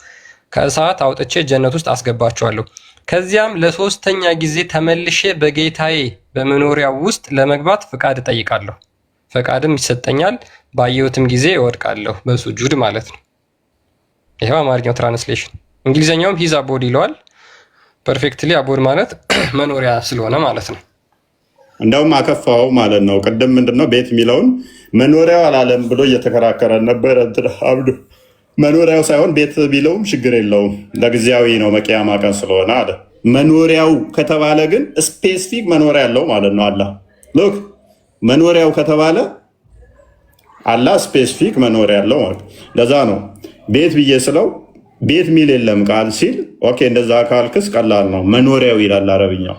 ከእሳት አውጥቼ ጀነት ውስጥ አስገባቸዋለሁ። ከዚያም ለሶስተኛ ጊዜ ተመልሼ በጌታዬ በመኖሪያው ውስጥ ለመግባት ፍቃድ እጠይቃለሁ። ፈቃድም ይሰጠኛል። ባየሁትም ጊዜ እወድቃለሁ በሱጁድ ማለት ነው። ይሄው አማርኛው ትራንስሌሽን። እንግሊዘኛውም ሂዝ አቦድ ይለዋል። ፐርፌክትሊ አቦድ ማለት መኖሪያ ስለሆነ ማለት ነው። እንደውም አከፋው ማለት ነው። ቅድም ምንድነው ቤት የሚለውን መኖሪያው አላለም ብሎ እየተከራከረ ነበር አብዱ። መኖሪያው ሳይሆን ቤት ቢለውም ችግር የለውም ለጊዜያዊ ነው መቂያማ ቀን ስለሆነ አለ። መኖሪያው ከተባለ ግን ስፔሲፊክ መኖሪያ ያለው ማለት ነው። አላህ ሎክ መኖሪያው ከተባለ አላህ ስፔሲፊክ መኖሪያ ያለው ማለት ለዛ ነው ቤት ብዬ ስለው ቤት ሚል የለም ቃል ሲል ኦኬ እንደዛ ካልክስ ቀላል ነው መኖሪያው ይላል አረብኛው።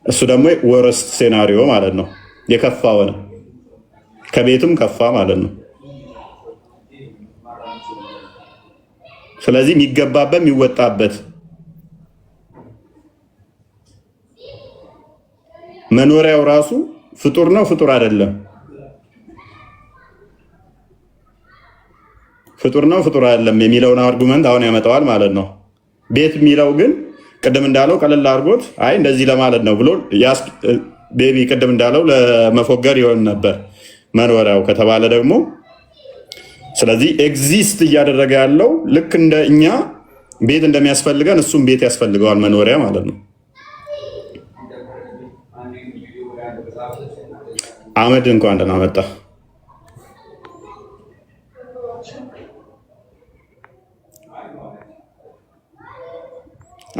እሱ ደግሞ ወረስት ሴናሪዮ ማለት ነው። የከፋ ሆነ ከቤቱም ከፋ ማለት ነው። ስለዚህ የሚገባበት የሚወጣበት መኖሪያው ራሱ ፍጡር ነው ፍጡር አይደለም፣ ፍጡር ነው ፍጡር አይደለም የሚለውን አርጉመንት አሁን ያመጣዋል ማለት ነው። ቤት የሚለው ግን ቅድም እንዳለው ቀለል አድርጎት አይ እንደዚህ ለማለት ነው ብሎ ቤቢ ቅድም እንዳለው ለመፎገር ይሆን ነበር መኖሪያው ከተባለ ደግሞ ስለዚህ ኤግዚስት እያደረገ ያለው ልክ እንደ እኛ ቤት እንደሚያስፈልገን እሱም ቤት ያስፈልገዋል መኖሪያ ማለት ነው። አህመድ እንኳን ደህና መጣ።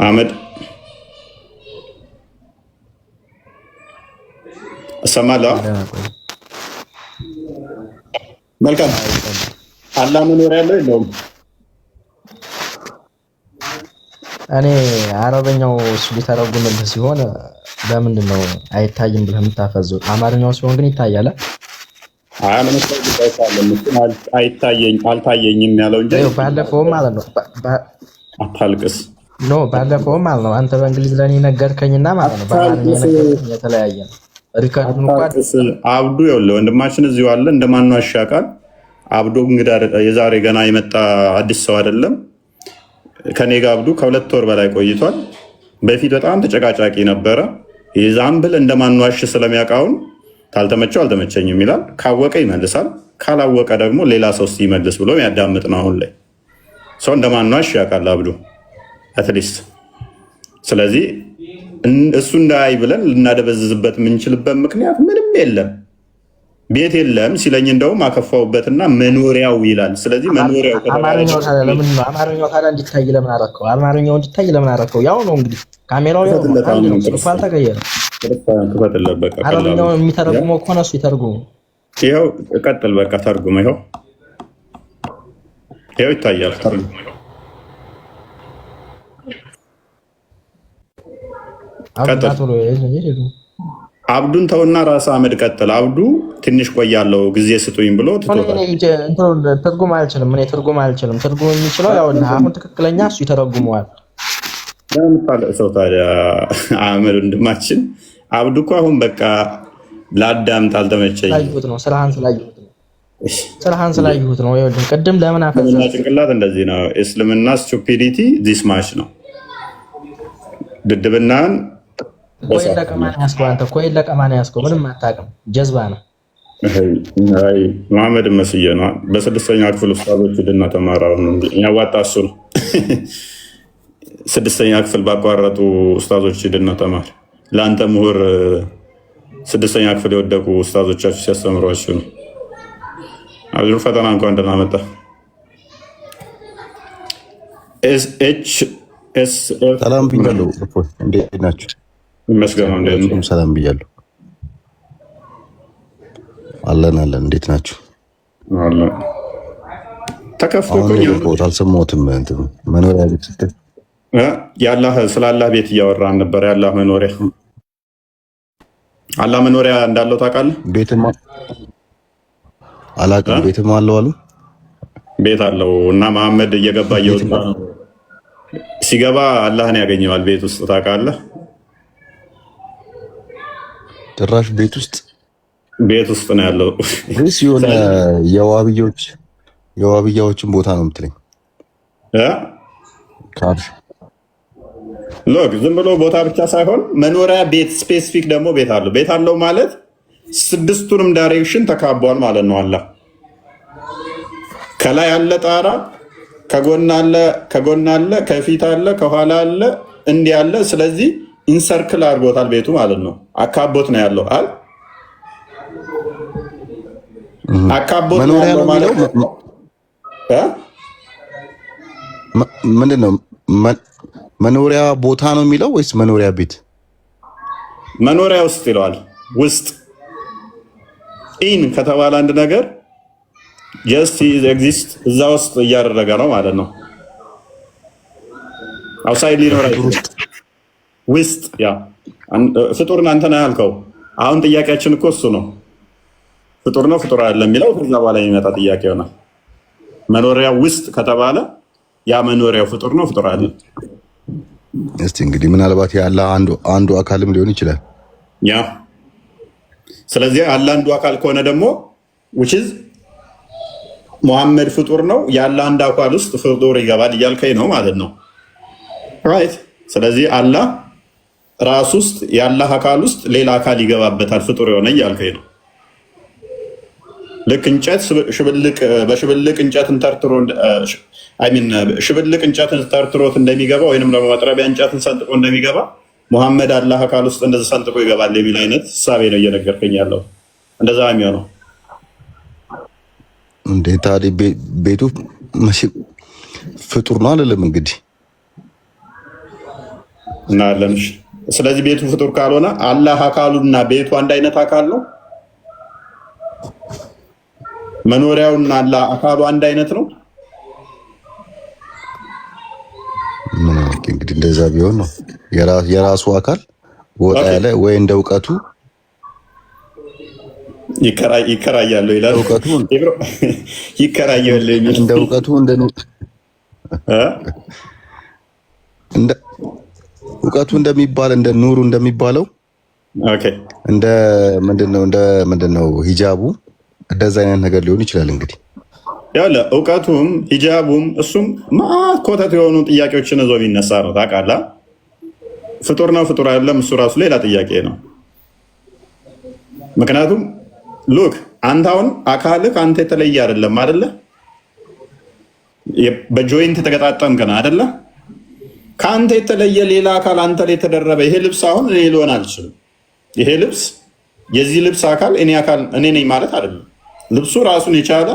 አህመድ እሰማለሁ። መልካም አላህ መኖሪያ ያለው የለውም? እኔ አረበኛው እሱ ሊተረጉምልህ ሲሆን ለምንድን ነው አይታይም ብለህ የምታፈዘው? አማርኛው ሲሆን ግን ይታያል። አልታየኝም ያለው እንጂ ባለፈውም ማለት ነው አታልቅስ ኖ ባለፈውም ማለት ነው አንተ በእንግሊዝ ለኔ ነገርከኝና ማለት ነው በአማርኛ ነገርከኝ የተለያየ ነው። ሪካርዱን እንኳን አብዱ ይኸውልህ ወንድማችን እዚሁ አለ እንደማን ያሻቃል። አብዱ እንግዲህ የዛሬ ገና የመጣ አዲስ ሰው አይደለም። ከኔ ጋር አብዱ ከ2 ወር በላይ ቆይቷል። በፊት በጣም ተጨቃጫቂ ነበረ። የዛምብል እንደማንዋሽ ስለሚያውቃውን ካልተመቸው አልተመቸኝም ይላል። ካወቀ ይመልሳል፣ ካላወቀ ደግሞ ሌላ ሰው ሲመልስ ብሎ ያዳምጥ ነው። አሁን ላይ ሰው እንደማንዋሽ ያውቃል አብዱ አትሊስት። ስለዚህ እሱ እንዳይ ብለን ልናደበዝዝበት የምንችልበት ምክንያት ምንም የለም። ቤት የለም ሲለኝ እንደውም አከፋውበትና መኖሪያው ይላል። ስለዚህ መኖሪያው አማርኛው ታዲያ እንዲታይ ለምን አደረከው? አማርኛው እንዲታይ ለምን አደረከው? ያው ነው እንግዲህ ካሜራው ያው ነው አልተቀየረም። አረብኛው የሚተረጉመው እኮ ነው እሱ ይተርጉሙ። ይኸው ቀጥል በቃ ተርጉም። ይኸው ይታያል ተርጉም። አብዱን ተውና ራስ አህመድ ቀጥል። አብዱ ትንሽ ቆያለው ጊዜ ስጡኝ ብሎ ትርጉም አልችልም። እኔ ትርጉም አልችልም። ትርጉም የሚችለው ያው አሁን ትክክለኛ እሱ ይተረጉመዋል። ሰው ታዲያ አህመድ ወንድማችን አብዱ እኮ አሁን በቃ ላዳምጥ አልተመቸኝ ነው። ስራህን ስላየሁት ነው። ይኸውልህ ቅድም ለምን አፈዘዝክ? ጭንቅላት እንደዚህ ነው። እስልምና ስቱፒዲቲ ዲስ ማች ነው። ድድብናን ቆይ ለቀማን ያስከው አንተ ቆይ ለቀማን ያስከው ምንም አታውቅም። ጀዝባ ነው። አይ መሐመድ መስዬ ነው። በ6ኛ ክፍል ኡስታዞች ድና ተማራው ነው ያዋጣ እሱ ነው። 6ኛ ክፍል ባቋረጡ ኡስታዞች ድና ተማር። ለአንተ ምሁር 6ኛ ክፍል የወደቁ ኡስታዞቻችሁ ሲያስተምሯችሁ ነው። አብዱ ፈተና እንኳን ደህና መጣ። ሰላም ብያለሁ። እንዴት ናችሁ? ይመስገን እንደምን ሰላም ብያለሁ። አለን እንዴት ናችሁ? አለን ተከፍቶኝ አልሰማሁትም። መኖሪያ ቤት ስትል የአላህ ስለ አላህ ቤት እያወራን ነበር። የአላህ መኖሪያ አላህ መኖሪያ እንዳለው ታውቃለህ? ቤትማ አላውቅም። ቤትማ አለው አሉ ቤት አለው እና መሐመድ እየገባ እየወጣ ሲገባ አላህን ያገኘዋል ቤት ውስጥ ታውቃለህ። ጭራሽ ቤት ውስጥ ነው ያለው ወይስ የሆነ የዋብያዎችን ቦታ ነው የምትለኝ? ካልሽ ሎክ ዝም ብሎ ቦታ ብቻ ሳይሆን መኖሪያ ቤት ስፔሲፊክ ደግሞ ቤት አለው ማለት ስድስቱንም ዳይሬክሽን ተካቧል ማለት ነው። አላህ ከላይ አለ ጣራ፣ ከጎን አለ፣ ከፊት አለ፣ ከኋላ አለ፣ እንዲህ አለ። ስለዚህ ኢንሰርክል አድርጎታል ቤቱ ማለት ነው። አካቦት ነው ያለው አይደል? አካቦት ነው ያለው ማለት ምንድን ነው? መኖሪያ ቦታ ነው የሚለው ወይስ መኖሪያ ቤት? መኖሪያ ውስጥ ይለዋል። ውስጥ ኢን ከተባለ አንድ ነገር ጀስት ኤግዚስት እዛ ውስጥ እያደረገ ነው ማለት ነው። አውትሳይድ ሊኖር ውስጥ ያ ፍጡርን አንተ ነህ ያልከው። አሁን ጥያቄያችን እኮ እሱ ነው። ፍጡር ነው ፍጡር አይደለም የሚለው ከዛ በኋላ የሚመጣ ጥያቄ ይሆናል። መኖሪያ ውስጥ ከተባለ ያ መኖሪያው ፍጡር ነው ፍጡር አይደለም? እስቲ እንግዲህ ምናልባት ያለ አንዱ አካልም ሊሆን ይችላል። ያ ስለዚህ ያለ አንዱ አካል ከሆነ ደግሞ which is ሙሐመድ ፍጡር ነው ያለ አንድ አካል ውስጥ ፍጡር ይገባል እያልከኝ ነው ማለት ነው። ራይት። ስለዚህ አላህ ራስ ውስጥ ያለ አካል ውስጥ ሌላ አካል ይገባበታል ፍጡር የሆነ እያልከኝ ነው። ልክ እንጨት በሽብልቅ እንጨትን ተርትሮ ሽብልቅ እንጨትን ተርትሮት እንደሚገባ ወይንም ደግሞ መጥረቢያ እንጨትን ሰንጥቆ እንደሚገባ ሙሐመድ አላህ አካል ውስጥ እንደዚህ ሰንጥቆ ይገባል የሚል አይነት ሳቤ ነው እየነገርከኝ ያለው። እንደዛ የሚሆነው እንዴ ታዲያ ቤቱ ፍጡር ነው አይደለም? እንግዲህ እናያለን። ስለዚህ ቤቱ ፍጡር ካልሆነ አላህ አካሉና ቤቱ አንድ አይነት አካል ነው። መኖሪያውና አላህ አካሉ አንድ አይነት ነው። እንግዲህ እንደዛ ቢሆን ነው የራሱ አካል ወጣ ያለ ወይ እንደ እውቀቱ ይከራያሉ ይላል። እውቀቱ ይከራያሉ እንደ እውቀቱ እንደ እውቀቱ እንደሚባል እንደ ኑሩ እንደሚባለው እንደ ምንድነው ሂጃቡ እንደዛ አይነት ነገር ሊሆን ይችላል። እንግዲህ ያለ እውቀቱም ሂጃቡም እሱም ኮተት የሆኑ ጥያቄዎችን እዞ ቢነሳ ነው ታውቃለህ። ፍጡር ነው ፍጡር አይደለም እሱ ራሱ ሌላ ጥያቄ ነው። ምክንያቱም ሉክ አንተ አሁን አካልህ አንተ የተለየ አይደለም አይደለ? በጆይንት የተገጣጠምክ ነህ አይደለ? ከአንተ የተለየ ሌላ አካል አንተ ላይ የተደረበ ይሄ ልብስ አሁን እኔ ሊሆን አልችልም። ይሄ ልብስ የዚህ ልብስ አካል እኔ ነኝ ማለት አይደለም። ልብሱ ራሱን የቻለ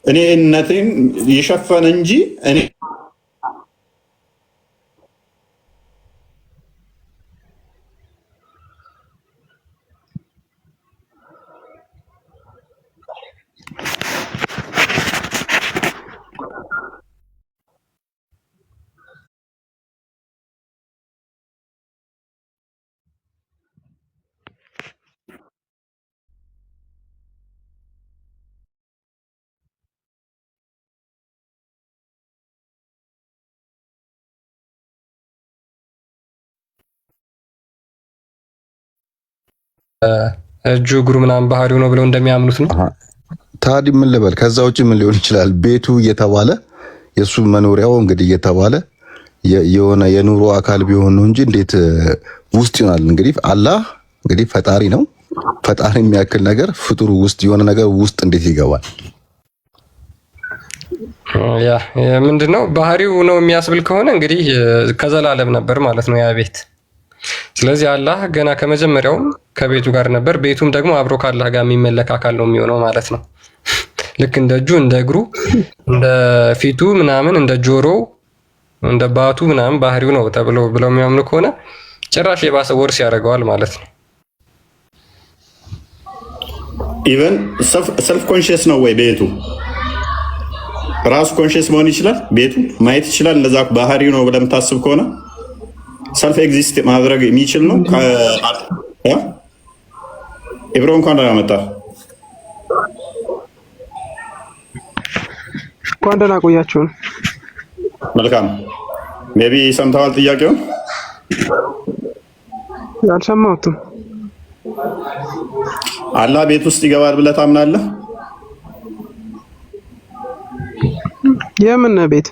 እኔነቴን የሸፈነ እንጂ እኔ እጁ እግሩ ምናምን ባህሪው ነው ብለው እንደሚያምኑት ነው። ታዲያ ምን ልበል? ከዛ ውጭ ምን ሊሆን ይችላል? ቤቱ እየተባለ የሱ መኖሪያው እንግዲህ እየተባለ የሆነ የኑሮ አካል ቢሆን ነው እንጂ እንዴት ውስጥ ይሆናል? እንግዲህ አላህ እንግዲህ ፈጣሪ ነው። ፈጣሪ የሚያክል ነገር ፍጡሩ ውስጥ የሆነ ነገር ውስጥ እንዴት ይገባል? ያ ምንድነው ባህሪው ነው የሚያስብል ከሆነ እንግዲህ ከዘላለም ነበር ማለት ነው ያ ቤት። ስለዚህ አላህ ገና ከመጀመሪያውም ከቤቱ ጋር ነበር። ቤቱም ደግሞ አብሮ ካላህ ጋር የሚመለክ አካል ነው የሚሆነው ማለት ነው። ልክ እንደ እጁ፣ እንደ እግሩ፣ እንደ ፊቱ ምናምን፣ እንደ ጆሮው፣ እንደ ባቱ ምናምን ባህሪው ነው ተብሎ ብለው የሚያምኑ ከሆነ ጭራሽ የባሰ ወርስ ያደርገዋል ማለት ነው። ኢቨን ሰልፍ ኮንሽስ ነው ወይ ቤቱ ራሱ ኮንሽስ መሆን ይችላል። ቤቱ ማየት ይችላል። እንደዛ ባህሪው ነው ብለህ የምታስብ ከሆነ ሰልፍ ኤግዚስት ማድረግ የሚችል ነው። ኢብሮ እንኳን ደህና መጣህ። እንኳን ደህና ቆያችሁን። መልካም። ሜቢ ሰምተዋል ጥያቄውን? አልሰማሁትም። አላህ ቤት ውስጥ ይገባል ብለህ ታምናለህ? የምን ቤት?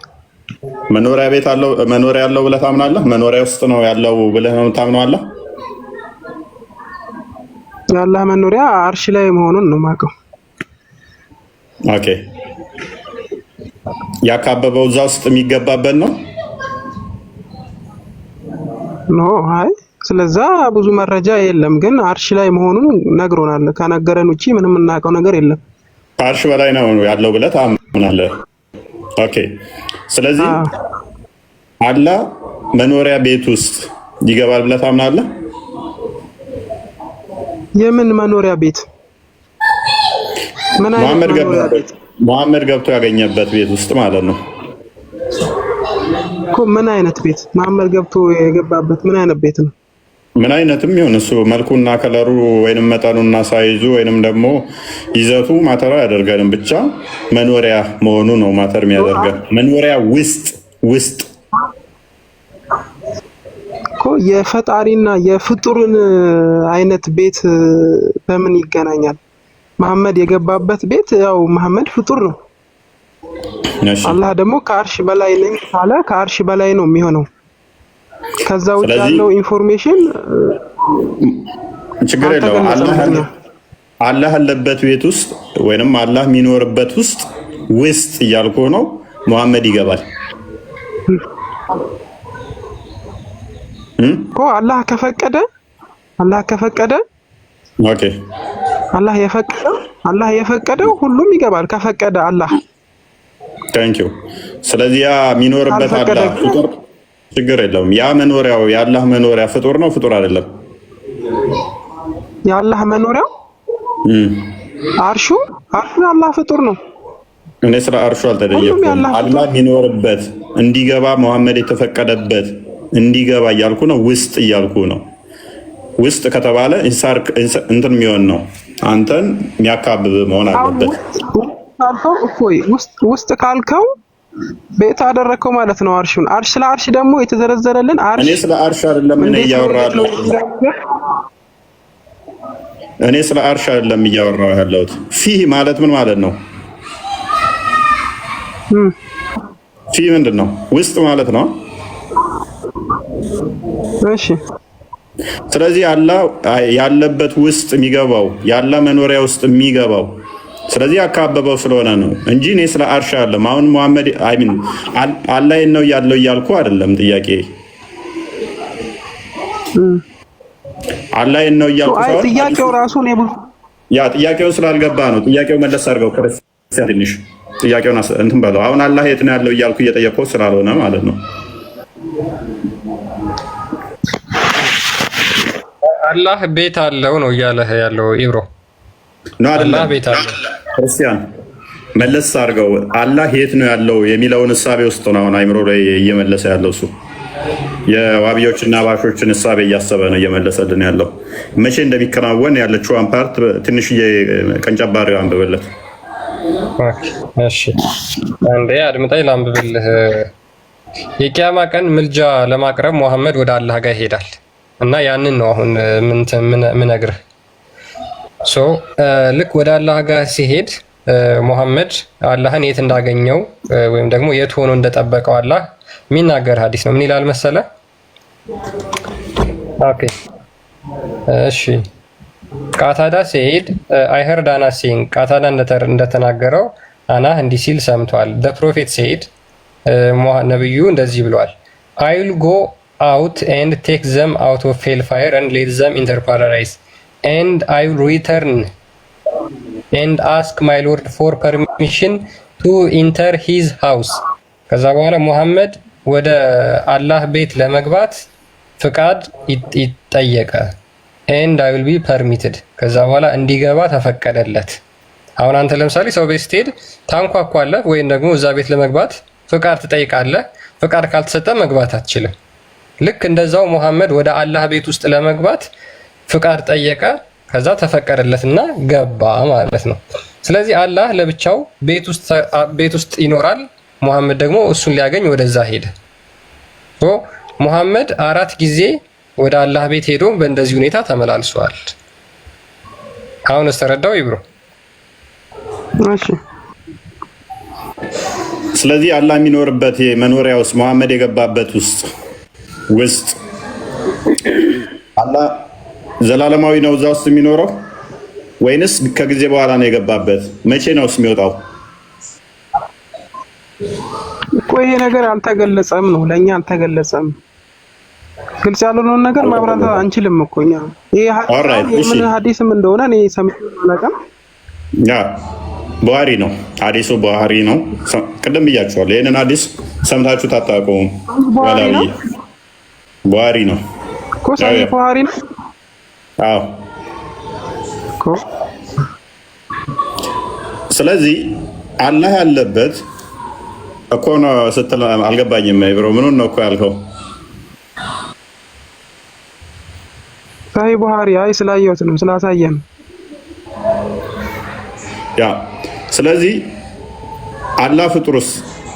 መኖሪያ ቤት አለው መኖሪያ ያለው ብለህ ታምናለህ? መኖሪያ ውስጥ ነው ያለው ብለህ ነው ታምናለህ? የአላህ መኖሪያ አርሽ ላይ መሆኑን ነው የማውቀው። ኦኬ ያካበበው እዛ ውስጥ የሚገባበት ነው? ኖ አይ ስለዛ ብዙ መረጃ የለም፣ ግን አርሽ ላይ መሆኑን ነግሮናል። ከነገረን ውጪ ምንም የምናውቀው ነገር የለም። ከአርሽ በላይ ነው ያለው ብለህ ታምናለህ? ኦኬ ስለዚህ አላህ መኖሪያ ቤት ውስጥ ይገባል ብለህ ታምናለህ? የምን መኖሪያ ቤት? ምን አይነት መኖሪያ ቤት? መሐመድ ገብቶ ያገኘበት ቤት ውስጥ ማለት ነው እኮ። ምን አይነት ቤት? መሐመድ ገብቶ የገባበት ምን አይነት ቤት ነው? ምን አይነትም ይሁን እሱ መልኩና ከለሩ ወይንም መጠኑና ሳይዙ ወይንም ደግሞ ይዘቱ ማተር አያደርገንም። ብቻ መኖሪያ መሆኑ ነው ማተር የሚያደርገን። መኖሪያ ውስጥ እኮ የፈጣሪና የፍጡርን አይነት ቤት በምን ይገናኛል? መሐመድ የገባበት ቤት ያው መሐመድ ፍጡር ነው። አላህ ደግሞ ከአርሽ በላይ ነኝ ካለ ከአርሽ በላይ ነው የሚሆነው። ከዛ ውጭ ያለው ኢንፎርሜሽን ችግር የለውም። አላህ ያለበት ቤት ውስጥ ወይንም አላህ የሚኖርበት ውስጥ እያልኩ ነው መሐመድ ይገባል እኮ። አላህ ከፈቀደ ኦኬ አላህ የፈቀደው ሁሉም ይገባል። ከፈቀደ አላህ ታንኪዩ። ስለዚህ ያ የሚኖርበት አላህ ፍጡር ችግር የለውም። ያ መኖሪያው የአላህ መኖሪያ ፍጡር ነው ፍጡር አይደለም? የአላህ መኖሪያው አርሹ የአላህ ፍጡር ነው። እኔ ስለ አርሹ አልተጠየቅኩም። አላህ የሚኖርበት እንዲገባ መሐመድ የተፈቀደበት እንዲገባ እያልኩ ነው። ውስጥ እያልኩ ነው። ውስጥ ከተባለ እንትን የሚሆን ነው። አንተን የሚያካብብ መሆን አለበት። ውስጥ ካልከው ቤት አደረከው ማለት ነው አርሹን። ስለ አርሽ ደግሞ የተዘረዘረልን እኔ ስለ አርሽ አይደለም እያወራሁ ያለሁት። ፊህ ማለት ምን ማለት ነው? ፊህ ምንድን ነው? ውስጥ ማለት ነው። እሺ ስለዚህ አላህ ያለበት ውስጥ የሚገባው የአላህ መኖሪያ ውስጥ የሚገባው ስለዚህ አካበበው ስለሆነ ነው እንጂ እኔ ስለ አርሽ አይደለም። አሁን መሐመድ አላህ ነው ያለው እያልኩ አይደለም። ጥያቄ አላህ ነው እያልኩ ሳይሆን ጥያቄው ራሱ ነው ጥያቄው ስላልገባ ነው። ጥያቄው መለስ አድርገው ክርስቲያን ትንሽ ጥያቄውን እንትን በለው። አሁን አላህ የት ነው ያለው እያልኩ እየጠየቀው ስላልሆነ ማለት ነው። አላህ ቤት አለው ነው እያለህ ያለው ኢብሮ ነው አይደለም? ቤት አለው ክርስቲያን መለስ አድርገው አላህ የት ነው ያለው የሚለውን እሳቤ ውስጥ ነው አሁን አይምሮ ላይ እየመለሰ ያለው እሱ። የዋቢዎችና ባሾችን እሳቤ እያሰበ ነው እየመለሰልን ያለው። መቼ እንደሚከናወን ያለችዋን ፓርት ትንሽዬ ቀንጨባሪ አንብብለት። እሺ አንዴ አድምጣይ ላንብብልህ። የቂያማ ቀን ምልጃ ለማቅረብ መሐመድ ወደ አላህ ጋር ይሄዳል እና ያንን ነው አሁን ምነግርህ። ልክ ወደ አላህ ጋር ሲሄድ ሙሐመድ አላህን የት እንዳገኘው ወይም ደግሞ የት ሆኖ እንደጠበቀው አላህ የሚናገር ሐዲስ ነው። ምን ይላል መሰለ? ኦኬ እሺ ቃታዳ ሲሄድ አይ ሄርድ አና ሲንግ ቃታዳ እንደተናገረው አናህ እንዲህ ሲል ሰምቷል። ፕሮፌት ሲሄድ ነብዩ እንደዚህ ብሏል። አይ ዊል ጎ out and take them out of hellfire and lead them into paradise and I will return and ask my Lord for permission to enter his house። ከዛ በኋላ ሙሐመድ ወደ አላህ ቤት ለመግባት ፍቃድ ይጠየቀ and I will be permitted። ከዛ በኋላ እንዲገባ ተፈቀደለት። አሁን አንተ ለምሳሌ ሰው ቤት ስትሄድ ታንኳኳለህ ወይም ደግሞ እዛ ቤት ለመግባት ፍቃድ ትጠይቃለህ። ፍቃድ ካልተሰጠ መግባት አትችልም። ልክ እንደዛው ሙሐመድ ወደ አላህ ቤት ውስጥ ለመግባት ፍቃድ ጠየቀ፣ ከዛ ተፈቀደለትና ገባ ማለት ነው። ስለዚህ አላህ ለብቻው ቤት ውስጥ ይኖራል። ሙሐመድ ደግሞ እሱን ሊያገኝ ወደዛ ሄደ። ሙሐመድ 4 ጊዜ ወደ አላህ ቤት ሄዶ በእንደዚህ ሁኔታ ተመላልሷል። አሁንስ ተረዳው ይብሮ? እሺ። ስለዚህ አላህ የሚኖርበት መኖሪያ ውስጥ ሙሐመድ የገባበት ውስጥ አላህ ዘላለማዊ ነው እዛ ውስጥ የሚኖረው ወይንስ ከጊዜ በኋላ ነው የገባበት? መቼ ነው የሚወጣው? እኮ ይሄ ነገር አልተገለጸም ነው፣ ለኛ አልተገለጸም። ግልጽ ያልሆነውን ነገር ማብራራት አንችልም እኮ እኛ። ይሄ ምን ሐዲስም እንደሆነ እኔ ሰምቼ አላውቅም። ያ ቡሃሪ ነው ሐዲሱ፣ ቡሃሪ ነው። ቅድም ብያችኋለሁ። ይሄንን ሐዲስ ሰምታችሁ ታጣቁም። ቡሃሪ ነው እኮ ሰሂህ ቡሃሪ ነው። አዎ እኮ ስለዚህ አላህ ያለበት እኮ ነው ስትል አልገባኝም። ብሮ ምኑን ነው እኮ ያልከው? ሰሂህ ቡሃሪ አይ ስላየሁት ነው ስላሳየን። ያ ስለዚህ አላህ ፍጡርስ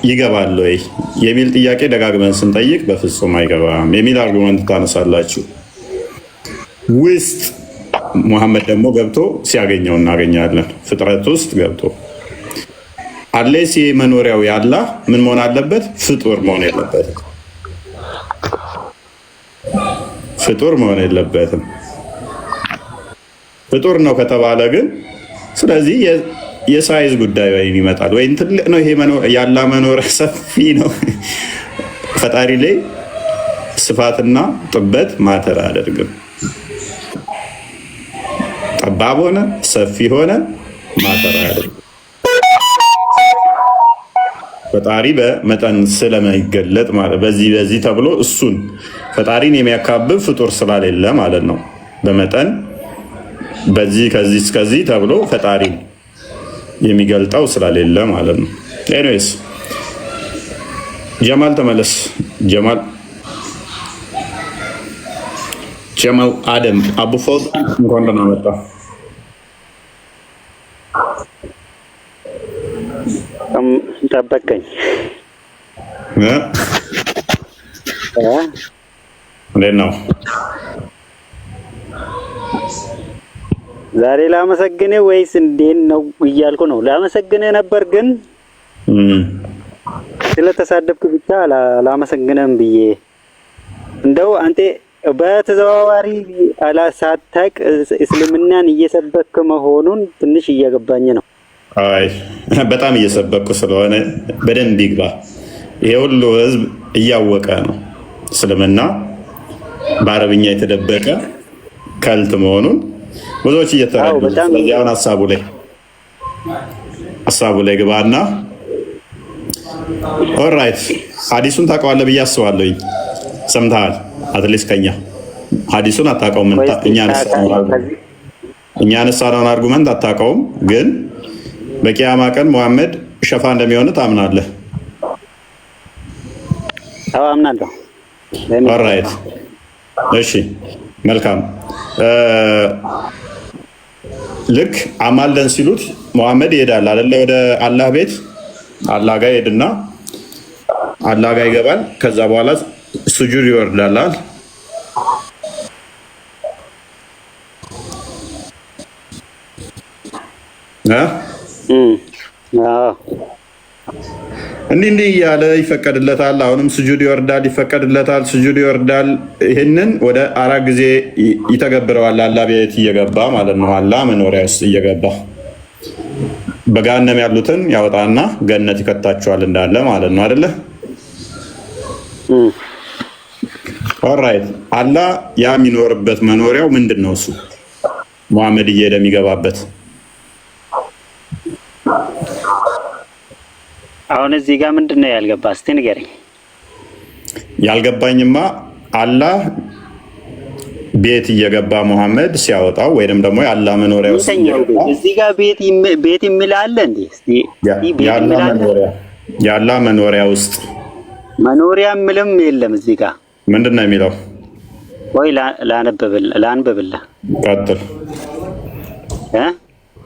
ይገባል ወይ የሚል ጥያቄ ደጋግመን ስንጠይቅ በፍጹም አይገባም የሚል አርጉመንት ታነሳላችሁ። ውስጥ ሙሐመድ ደግሞ ገብቶ ሲያገኘው እናገኛለን። ፍጥረት ውስጥ ገብቶ አለስ መኖሪያው ያላህ ምን መሆን አለበት? ፍጡር መሆን የለበትም። ፍጡር መሆን የለበትም። ፍጡር ነው ከተባለ ግን ስለዚህ የሳይዝ ጉዳይ ወይ ይመጣል። ወይ ትልቅ ነው ይሄ ያላህ መኖሪያ ሰፊ ነው። ፈጣሪ ላይ ስፋትና ጥበት ማተር አያደርግም። ጠባብ ሆነ ሰፊ ሆነ ማተር አያደርግም። ፈጣሪ በመጠን ስለማይገለጥ ማለት በዚህ ተብሎ እሱን ፈጣሪን የሚያካብብ ፍጡር ስላሌለ ማለት ነው። በመጠን በዚህ ከዚህ እስከዚህ ተብሎ ፈጣሪን የሚገልጠው ስላሌለ ማለት ነው። ኤኒዌይስ ጀማል ተመለስ። ጀማል አደም አቡ ፈውዝ እንኳን ደህና መጣ። ጠበቀኝ። እንዴት ነው ዛሬ? ላመሰግንህ ወይስ እንዴት ነው እያልኩ ነው። ላመሰግንህ ነበር ግን ስለተሳደብክ ብቻ ላመሰግንህም ብዬ እንደው አንተ በተዘዋዋሪ አላሳታቅ እስልምናን እየሰበክ መሆኑን ትንሽ እየገባኝ ነው። አይ በጣም እየሰበኩ ስለሆነ በደንብ ይግባ። ይሄ ሁሉ ህዝብ እያወቀ ነው እስልምና በአረብኛ የተደበቀ ከልት መሆኑን ብዙዎች እየተረዱ። ስለዚህ አሁን ሀሳቡ ላይ ግባና ኦልራይት ሐዲሱን ታውቀዋለህ ብዬ አስባለሁኝ። ሰምተሃል? አትሊስት ከኛ ሐዲሱን አታውቀውም። እኛ ያነሳነውን አርጉመንት አታውቀውም፣ ግን በቂያማ ቀን ሙሐመድ ሸፋ እንደሚሆን ታምናለህ? አዎ አምናለሁ። ኦልራይት እሺ መልካም። ልክ አማልደን ሲሉት ሙሐመድ ይሄዳል አይደለ? ወደ አላህ ቤት አላህ ጋር ይሄድና አላህ ጋር ይገባል። ከዛ በኋላ ስጁድ ይወርዳል። እንዲህ እያለ ይፈቀድለታል። አሁንም ስጁድ ይወርዳል፣ ይፈቀድለታል፣ ስጁድ ይወርዳል። ይህንን ወደ 4 ጊዜ ይተገብረዋል። አላህ ቤት እየገባ ማለት ነው። አላህ መኖሪያ ውስጥ እየገባ በገሃነም ያሉትን ያወጣና ገነት ይከታቸዋል እንዳለ ማለት ነው አይደለ? ኦልራይት አላህ ያ የሚኖርበት መኖሪያው ምንድን ነው? እሱ ሙሐመድ እየሄደ የሚገባበት አሁን እዚህ ጋር ምንድን ነው ያልገባ? እስቲ ንገረኝ። ያልገባኝማ አላህ ቤት እየገባ ሙሐመድ ሲያወጣው ወይንም ደግሞ የአላህ መኖሪያ ውስጥ እዚህ ጋር ቤት የሚል አለ እንዴ? እስቲ የአላህ መኖሪያ ውስጥ መኖሪያ ምንም የለም። እዚህ ጋር ምንድን ነው የሚለው? ወይ ላንብብልህ።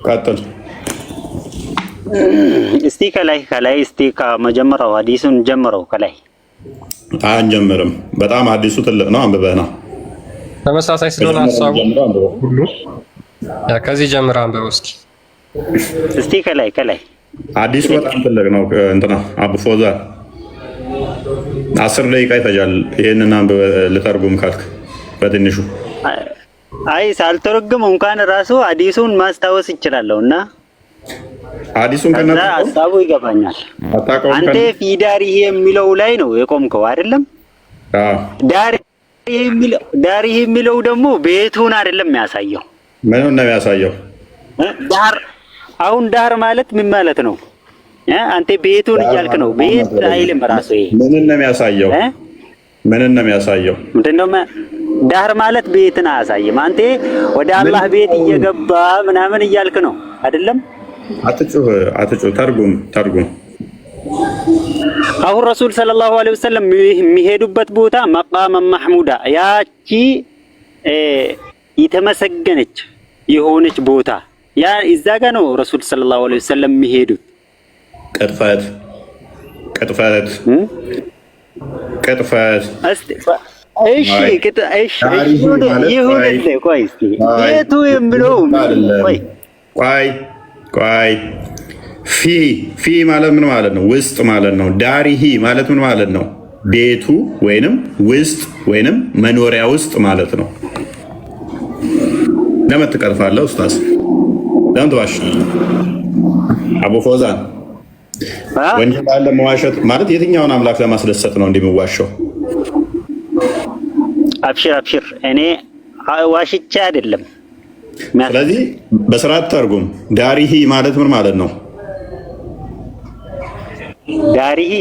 ቀጥል እስቲ ከላይ እስቲ ከመጀመሪያው ሐዲሱን ጀምረው ከላይ አንጀምርም። በጣም አዲሱ ትልቅ ነው። አንብበና ተመሳሳይ ስለሆነ ሐሳቡ ሁሉ ከዚህ ጀምር አንብበው እስቲ ከላይ አዲሱ በጣም ትልቅ ነው። እንትና አቡ ፎዛ 10 ደቂቃ ይፈጃል። ይሄንን አንብበ ልተርጉም ካልክ በትንሹ አይ ሳልተረጉም እንኳን ራሱ አዲሱን ማስታወስ ይችላልውና አዲሱን ከነዛ ሐሳቡ ይገባኛል። አንተ ፊዳሪህ የሚለው ላይ ነው የቆምከው አይደለም? ዳሪህ የሚለው ደግሞ ቤቱን አይደለም የሚያሳየው። ምን ነው የሚያሳየው? አሁን ዳር ማለት ምን ማለት ነው? አንተ ቤቱን እያልክ ነው። ቤት አይልም ራሱ። ይሄ ምን ነው የሚያሳየው? ምንድነው? ዳር ማለት ቤትን አያሳይም። አንተ ወደ አላህ ቤት እየገባ ምናምን እያልክ ነው አይደለም? አትጩህ። ተርጉም። አሁን ረሱል ሰለላሁ ዐለይሂ ወሰለም የሚሄዱበት ቦታ መቃመ መህሙዳ ያቺ የተመሰገነች የሆነች ቦታ ያ እዛ ጋር ነው ረሱል ሰለላሁ ዐለይሂ ወሰለም የሚሄዱት። ቅጥፈት ይሁን። ቆይ እስቲ ቤቱ የሚለው ቆይ ፊ ማለት ምን ማለት ነው? ውስጥ ማለት ነው። ዳሪሂ ማለት ምን ማለት ነው? ቤቱ ወይንም ውስጥ ወይንም መኖሪያ ውስጥ ማለት ነው። ለምን ትቀርፋለህ ኡስታዝ? ለምን ትዋሻለህ? አቡ ፎዛን ወንጀል አለ መዋሸት ማለት የትኛውን አምላክ ለማስደሰት ነው እንደሚዋሸው? አብሽር እኔ ዋሽቻ አይደለም። ስለዚህ በስርዓት ተርጉም። ዳሪሂ ማለት ምን ማለት ነው? ዳሪሂ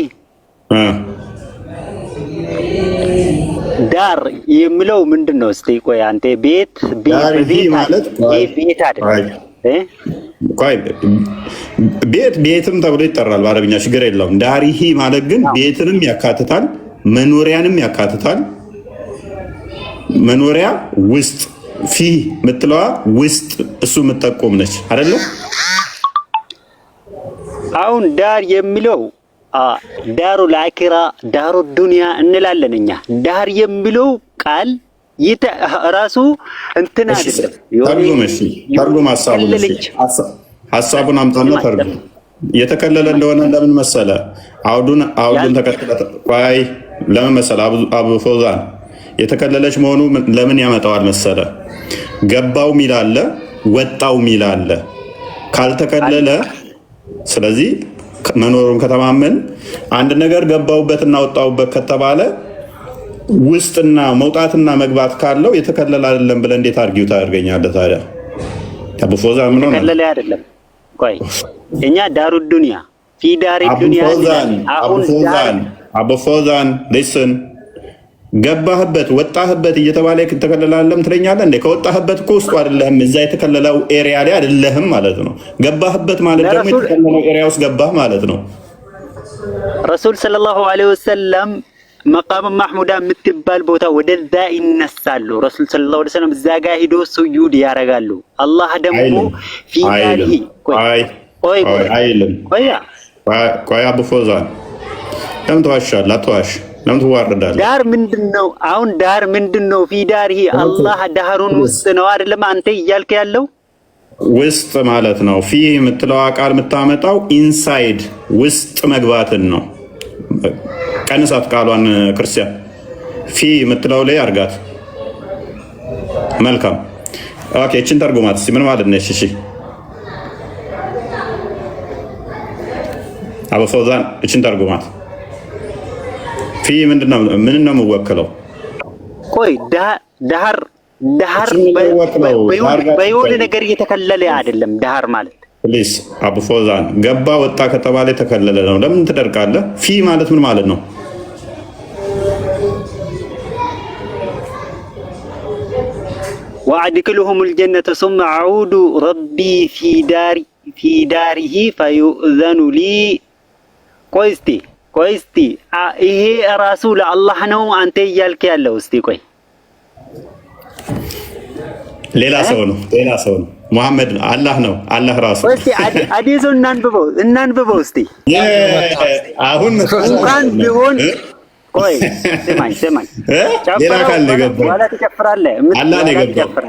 ዳር የሚለው ምንድነው? እስቲ ቆይ አንተ ቤት ማለት ቤት አይደለም። ቤትም ተብሎ ይጠራል በአረብኛ፣ ችግር የለውም። ዳሪሂ ማለት ግን ቤትንም ያካትታል፣ መኖሪያንም ያካትታል። መኖሪያ ውስጥ ፊ የምትለዋ ውስጥ እሱ የምትጠቆም ነች አይደለ? አሁን ዳር የሚለው ዳሩ ለአኺራ ዳሩ ዱንያ እንላለን እኛ። ዳር የሚለው ቃል ራሱ እንትን አይደለም። ተርጉም ሐሳቡን አምጣና ተርጉም። የተከለለ እንደሆነ ለምን መሰለ? አውዱን ተከትለ ቆይ ለምን መሰለ? አቡ ፎዛን የተከለለች መሆኑ ለምን ያመጣዋል መሰለ? ገባው ሚል አለ፣ ወጣው ሚል አለ። ካልተከለለ ስለዚህ መኖሩን ከተማመን አንድ ነገር ገባውበትና ወጣውበት ከተባለ ውስጥና መውጣትና መግባት ካለው የተከለለ አይደለም ብለህ እንዴት አርጊው ታደርገኛለህ ታዲያ? አቡ ፎዛን ምን ሆነ? የተከለለ አይደለም። ቆይ እኛ ዳሩ ዱንያ ፊ ዳሪ ዱንያ አቡ ፎዛን ሊስን ገባህበት ወጣህበት እየተባለ ከተከለላለም ትለኛለህ እንዴ? ከወጣህበት እኮ ውስጡ አይደለህም፣ እዛ የተከለለው ኤሪያ ላይ አይደለህም ማለት ነው። ገባህበት ማለት ደግሞ የተከለለው ኤሪያ ውስጥ ገባህ ማለት ነው። ረሱል ሰለላሁ ዐለይሂ ወሰለም መቃም ማህሙዳ የምትባል ቦታ ወደዛ ይነሳሉ። ረሱል ሰለላሁ ዐለይሂ ወሰለም እዛ ጋር ሂዶ ሱጁድ ያደርጋሉ። አላህ ደግሞ ፊዳሊሂ ቆይ አቡ ፎዛን ለምን ትዋሻለህ? አትዋሽ። ለምን ትዋረዳለህ? ዳር ምንድነው? አሁን ዳር ምንድነው? ፊዳሪሂ አላህ ዳሩን ውስጥ ነው አይደለም አንተ እያልክ ያለው? ውስጥ ማለት ነው። ፊ የምትለው ቃል የምታመጣው ኢንሳይድ ውስጥ መግባትን ነው። ቀንሳት ቃሏን ክርስቲያን። ፊ የምትለው ላይ አርጋት። መልካም ኦኬ። እቺን ተርጉማት እስቲ ምን ማለት ነች? እሺ አቡ ፎዛን እቺን ተርጉማት። ፊ ምንድነው? ምን ነው የምወክለው? ቆይ ዳር በየሆነ ነገር እየተከለለ አይደለም። ዳር ማለት ፕሊስ አቡ ፎዛን ገባ ወጣ ከተባለ የተከለለ ነው። ለምን ትደርቃለህ? ፊ ማለት ምን ማለት ነው? ወአድክልሁም الجنة ثم አዑዱ ረቢ ፊ ዳሪሂ ፈዩእዘኑ ሊ። ቆይ እስቲ ይሄ ራሱ ለአላህ ነው አንተ እያልክ ያለው? እስቲ ቆይ ሌላ ሰው ነው መሐመድ ነው አላህ ነው አላህ ራሱ። እስቲ አዲሱን እናንብበው እስቲ። አሁን እንኳን ቢሆን ቆይ ስማኝ ሌላ ካለ ገባ በኋላ ትጨፍራለህ። አላህ ነው የገባው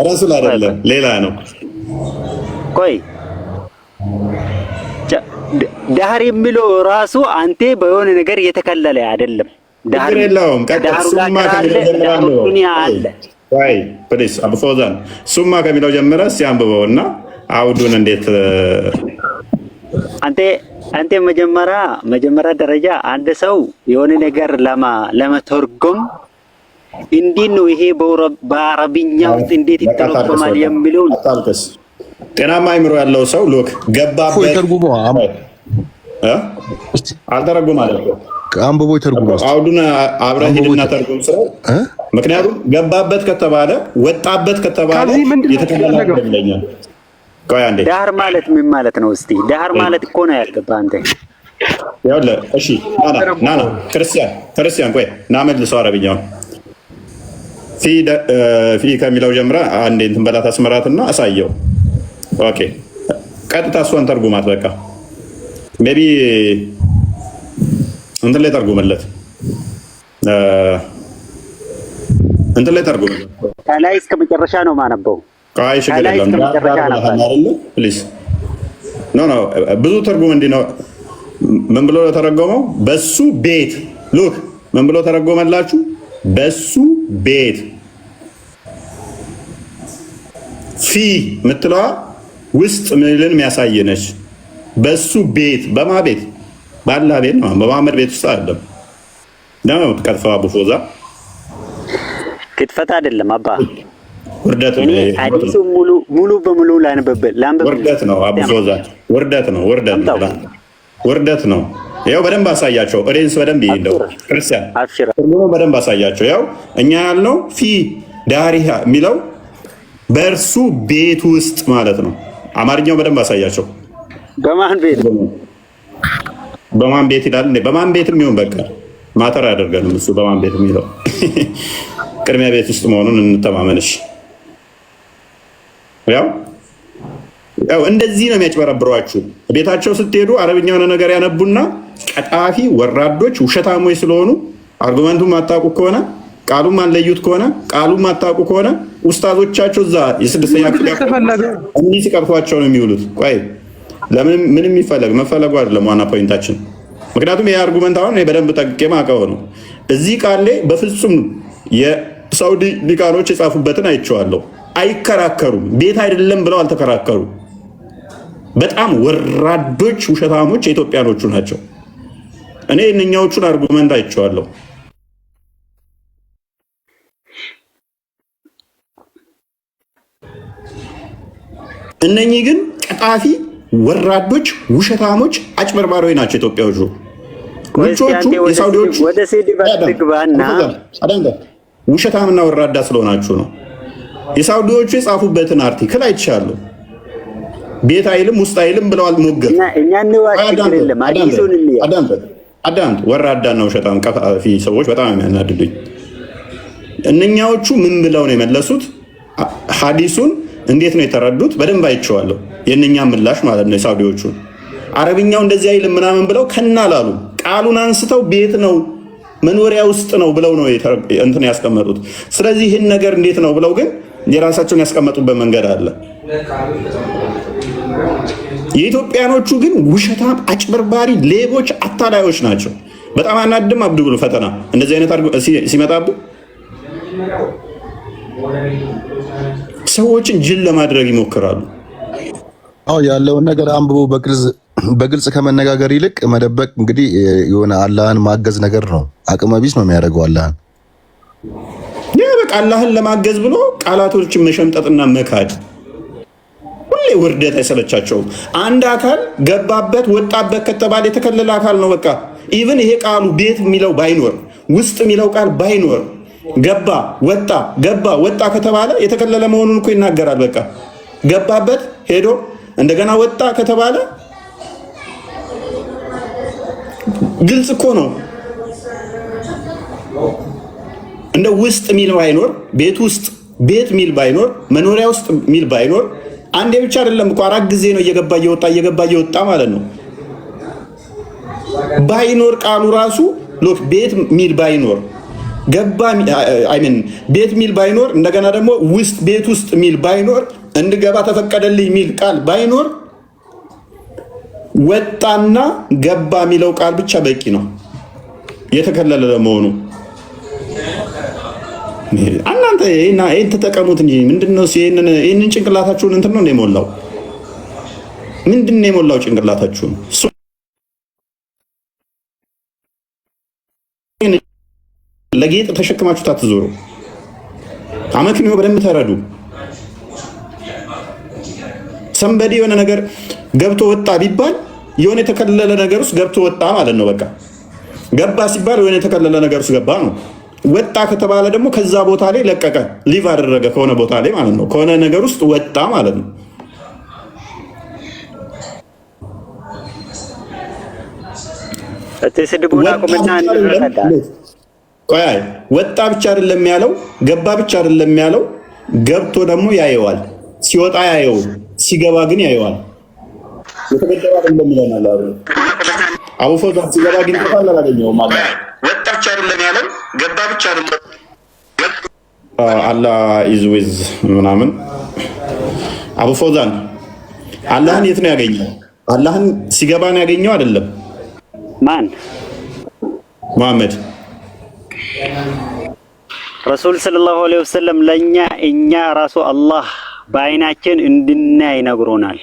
ረሱል አይደለም ሌላ ነው። ቆይ ዳህር የሚለው ራሱ አንተ በሆነ ነገር የተከለለ አይደለም። ዳህር የለውም። ሱማ ከሚለው ጀምራለሁ። ቆይ ፕሊስ አቡ ፎዛን ሱማ ከሚለው ጀምረህ እስኪ አንብበውና አውዱን እንዴት አንተ መጀመሪያ ደረጃ አንድ ሰው የሆነ ነገር ለመተርጎም እንዴት ነው ይሄ በአረብኛ ውስጥ እንዴት ይተረጎማል የሚለው አታልቅስ። ጤናማ አይምሮ ያለው ሰው ሎክ ገባበት አልተረጎም አለ አንብቦ ይተርጉም አውዱን አብረህ ሂድና ተርጉም ስለው ምክንያቱም ገባበት ከተባለ ወጣበት ከተባለ የተከለለ ይለኛል። ቆይ አንዴ ዳህር ማለት ምን ማለት ነው? እስቲ ዳህር ማለት እኮ ነው ያልገባ አንተ ያለ እሺ ናና ክርስቲያን ቆይ ና መልሰው አረብኛውን ፊ ከሚለው ጀምራ አንዴ እንትን በላት አስመራትና አሳየው። ኦኬ ቀጥታ እሷን ተርጉማት። በቃ ሜቢ እንትን ላይ ተርጉመለት ከላይ እስከ መጨረሻ ነው ማነበው። ቆይ ችግር የለም ፕሊዝ ኖ ብዙ ትርጉም እንዲህ ነው። ምን ብሎ ተረጎመው? በሱ ቤት ሉክ ምን ብሎ ተረጎመላችሁ? በሱ ቤት ፊ ምትለዋ ውስጥ ምልን የሚያሳየነች በሱ ቤት በማ ቤት ባላ ቤት ነው። በመሐመድ ቤት ውስጥ አይደለም ነው ተቀጥፈው አቡ ፎዛ ክትፈታ አይደለም አባ ውርደት ነው። አዲሱ ሙሉ በሙሉ ላንበብ ውርደት ነው አቡ ፎዛ ውርደት ነው። ያው በደንብ አሳያቸው። ኦዲየንስ በደንብ ይሄው ክርስቲያን ሁሉ በደንብ አሳያቸው። ያው እኛ ያልነው ፊ ዳሪሃ የሚለው በእርሱ ቤት ውስጥ ማለት ነው። አማርኛው በደንብ አሳያቸው። በማን ቤት ይላል እንዴ? በማን ቤት የሚሆን በቃ ማተር ያደርጋል እሱ በማን ቤት የሚለው ቅድሚያ ቤት ውስጥ መሆኑን እንተማመንሽ። ያው እንደዚህ ነው የሚያጭበረብሯችሁ። ቤታቸው ስትሄዱ አረብኛ የሆነ ነገር ያነቡና ቀጣፊ ወራዶች ውሸታሞች ስለሆኑ አርጉመንቱን ማታውቁ ከሆነ ቃሉን ማለዩት ከሆነ ቃሉን ማታውቁ ከሆነ ኡስታዞቻቸው እዛ የስድስተኛ ክፍል እንዲህ ሲቀርቷቸው ነው የሚውሉት። ቆይ ለምን ምንም ይፈለግ መፈለጉ አይደለም ዋና ፖይንታችን። ምክንያቱም ይሄ አርጉመንት አሁን በደንብ ጠቅቄ ማቀው ነው። እዚህ ቃል ላይ በፍጹም የሳውዲ ሊቃኖች የጻፉበትን አይቼዋለሁ። አይከራከሩም። ቤት አይደለም ብለው አልተከራከሩ። በጣም ወራዶች ውሸታሞች የኢትዮጵያኖቹ ናቸው። እኔ እነኛዎቹን አርጉመንት አይቼዋለሁ። እነኚህ ግን ቀጣፊ ወራዶች ውሸታሞች አጭበርባሪዎች ናቸው ኢትዮጵያዎቹ። ውጮቹ የሳውዲዎቹ ወደ ሴዲባ ትግባና ውሸታምና ወራዳ ስለሆናችሁ ነው። የሳውዲዎቹ የጻፉበትን አርቲክል አይቻለሁ። ቤት አይልም ውስጥ አይልም ብለዋል። ሞገር አዳምጥ። ወራዳና ውሸታም ቀጣፊ ሰዎች በጣም የሚያናድዱኝ። እነኛዎቹ ምን ብለው ነው የመለሱት? ሐዲሱን እንዴት ነው የተረዱት? በደንብ አይቼዋለሁ። የእነኛ ምላሽ ማለት ነው። የሳውዲዎቹ አረብኛው እንደዚህ አይልም ምናምን ብለው ከናላሉ ቃሉን አንስተው ቤት ነው መኖሪያ ውስጥ ነው ብለው ነው እንትን ያስቀመጡት። ስለዚህ ይህን ነገር እንዴት ነው ብለው ግን የራሳቸውን ያስቀመጡበት መንገድ አለ። የኢትዮጵያኖቹ ግን ውሸታም፣ አጭበርባሪ፣ ሌቦች፣ አታላዮች ናቸው። በጣም አናድም። አብዱል ፈተና እንደዚህ አይነት ሲመጣቡ ሰዎችን ጅል ለማድረግ ይሞክራሉ። አዎ ያለውን ነገር አንብቦ በግልጽ ከመነጋገር ይልቅ መደበቅ እንግዲህ የሆነ አላህን ማገዝ ነገር ነው። አቅመ ቢስ ነው የሚያደርገው አላህን። ያ በቃ አላህን ለማገዝ ብሎ ቃላቶችን መሸምጠጥና መካድ ሁሌ ውርደት አይሰለቻቸውም። አንድ አካል ገባበት ወጣበት ከተባለ የተከለለ አካል ነው። በቃ ኢቭን ይሄ ቃሉ ቤት የሚለው ባይኖር ውስጥ የሚለው ቃል ባይኖር ገባ ወጣ ከተባለ የተከለለ መሆኑን እኮ ይናገራል። በቃ ገባበት ሄዶ እንደገና ወጣ ከተባለ ግልጽ እኮ ነው። እንደ ውስጥ ሚል ባይኖር ቤት ውስጥ ቤት ሚል ባይኖር መኖሪያ ውስጥ ሚል ባይኖር አንዴ ብቻ አይደለም እኮ 4 ጊዜ ነው እየገባ እየወጣ ማለት ነው። ባይኖር ቃሉ ራሱ ሎክ ቤት ሚል ባይኖር ገባ አይምን ቤት ሚል ባይኖር እንደገና ደግሞ ውስጥ ቤት ውስጥ ሚል ባይኖር እንድገባ ተፈቀደልኝ ሚል ቃል ባይኖር ወጣና ገባ ሚለው ቃል ብቻ በቂ ነው የተከለለ ለመሆኑ። እናንተ ይሄን ተጠቀሙት እንጂ ምንድነው ይሄንን ጭንቅላታችሁን እንትን ነው የሞላው? ምንድነው የሞላው ጭንቅላታችሁን? ለጌጥ ተሸክማችሁት አትዞሩ። አመክንዮ በደንብ ተረዱ። ሰንበዴ የሆነ ነገር ገብቶ ወጣ ቢባል የሆነ የተከለለ ነገር ውስጥ ገብቶ ወጣ ማለት ነው። በቃ ገባ ሲባል የሆነ የተከለለ ነገር ውስጥ ገባ ነው። ወጣ ከተባለ ደግሞ ከዛ ቦታ ላይ ለቀቀ፣ ሊቭ አደረገ ከሆነ ቦታ ላይ ማለት ነው። ከሆነ ነገር ውስጥ ወጣ ማለት ነው። ወጣ ብቻ አይደለም ያለው፣ ገባ ብቻ አይደለም ያለው፣ ገብቶ ደግሞ ያየዋል። ሲወጣ ያየው፣ ሲገባ ግን ያየዋል። የተገደባ አይደለም ይለናል አቡ ፎዛ። ሲገባ ግን ተፋላ አላገኘውም ማለት ወጣ ብቻ አይደለም ያለው፣ ገባ ብቻ አይደለም። አላህ ኢዝ ዊዝ ምናምን አቡ ፎዛን አላህን የት ነው ያገኘው? አላህን ሲገባ ነው ያገኘው አይደለም? ማን? መሐመድ ረሱል ሰለላሁ ዐለይሂ ወሰለም ለኛ እኛ ራሱ አላህ በአይናችን እንድናይ ነግሮናል።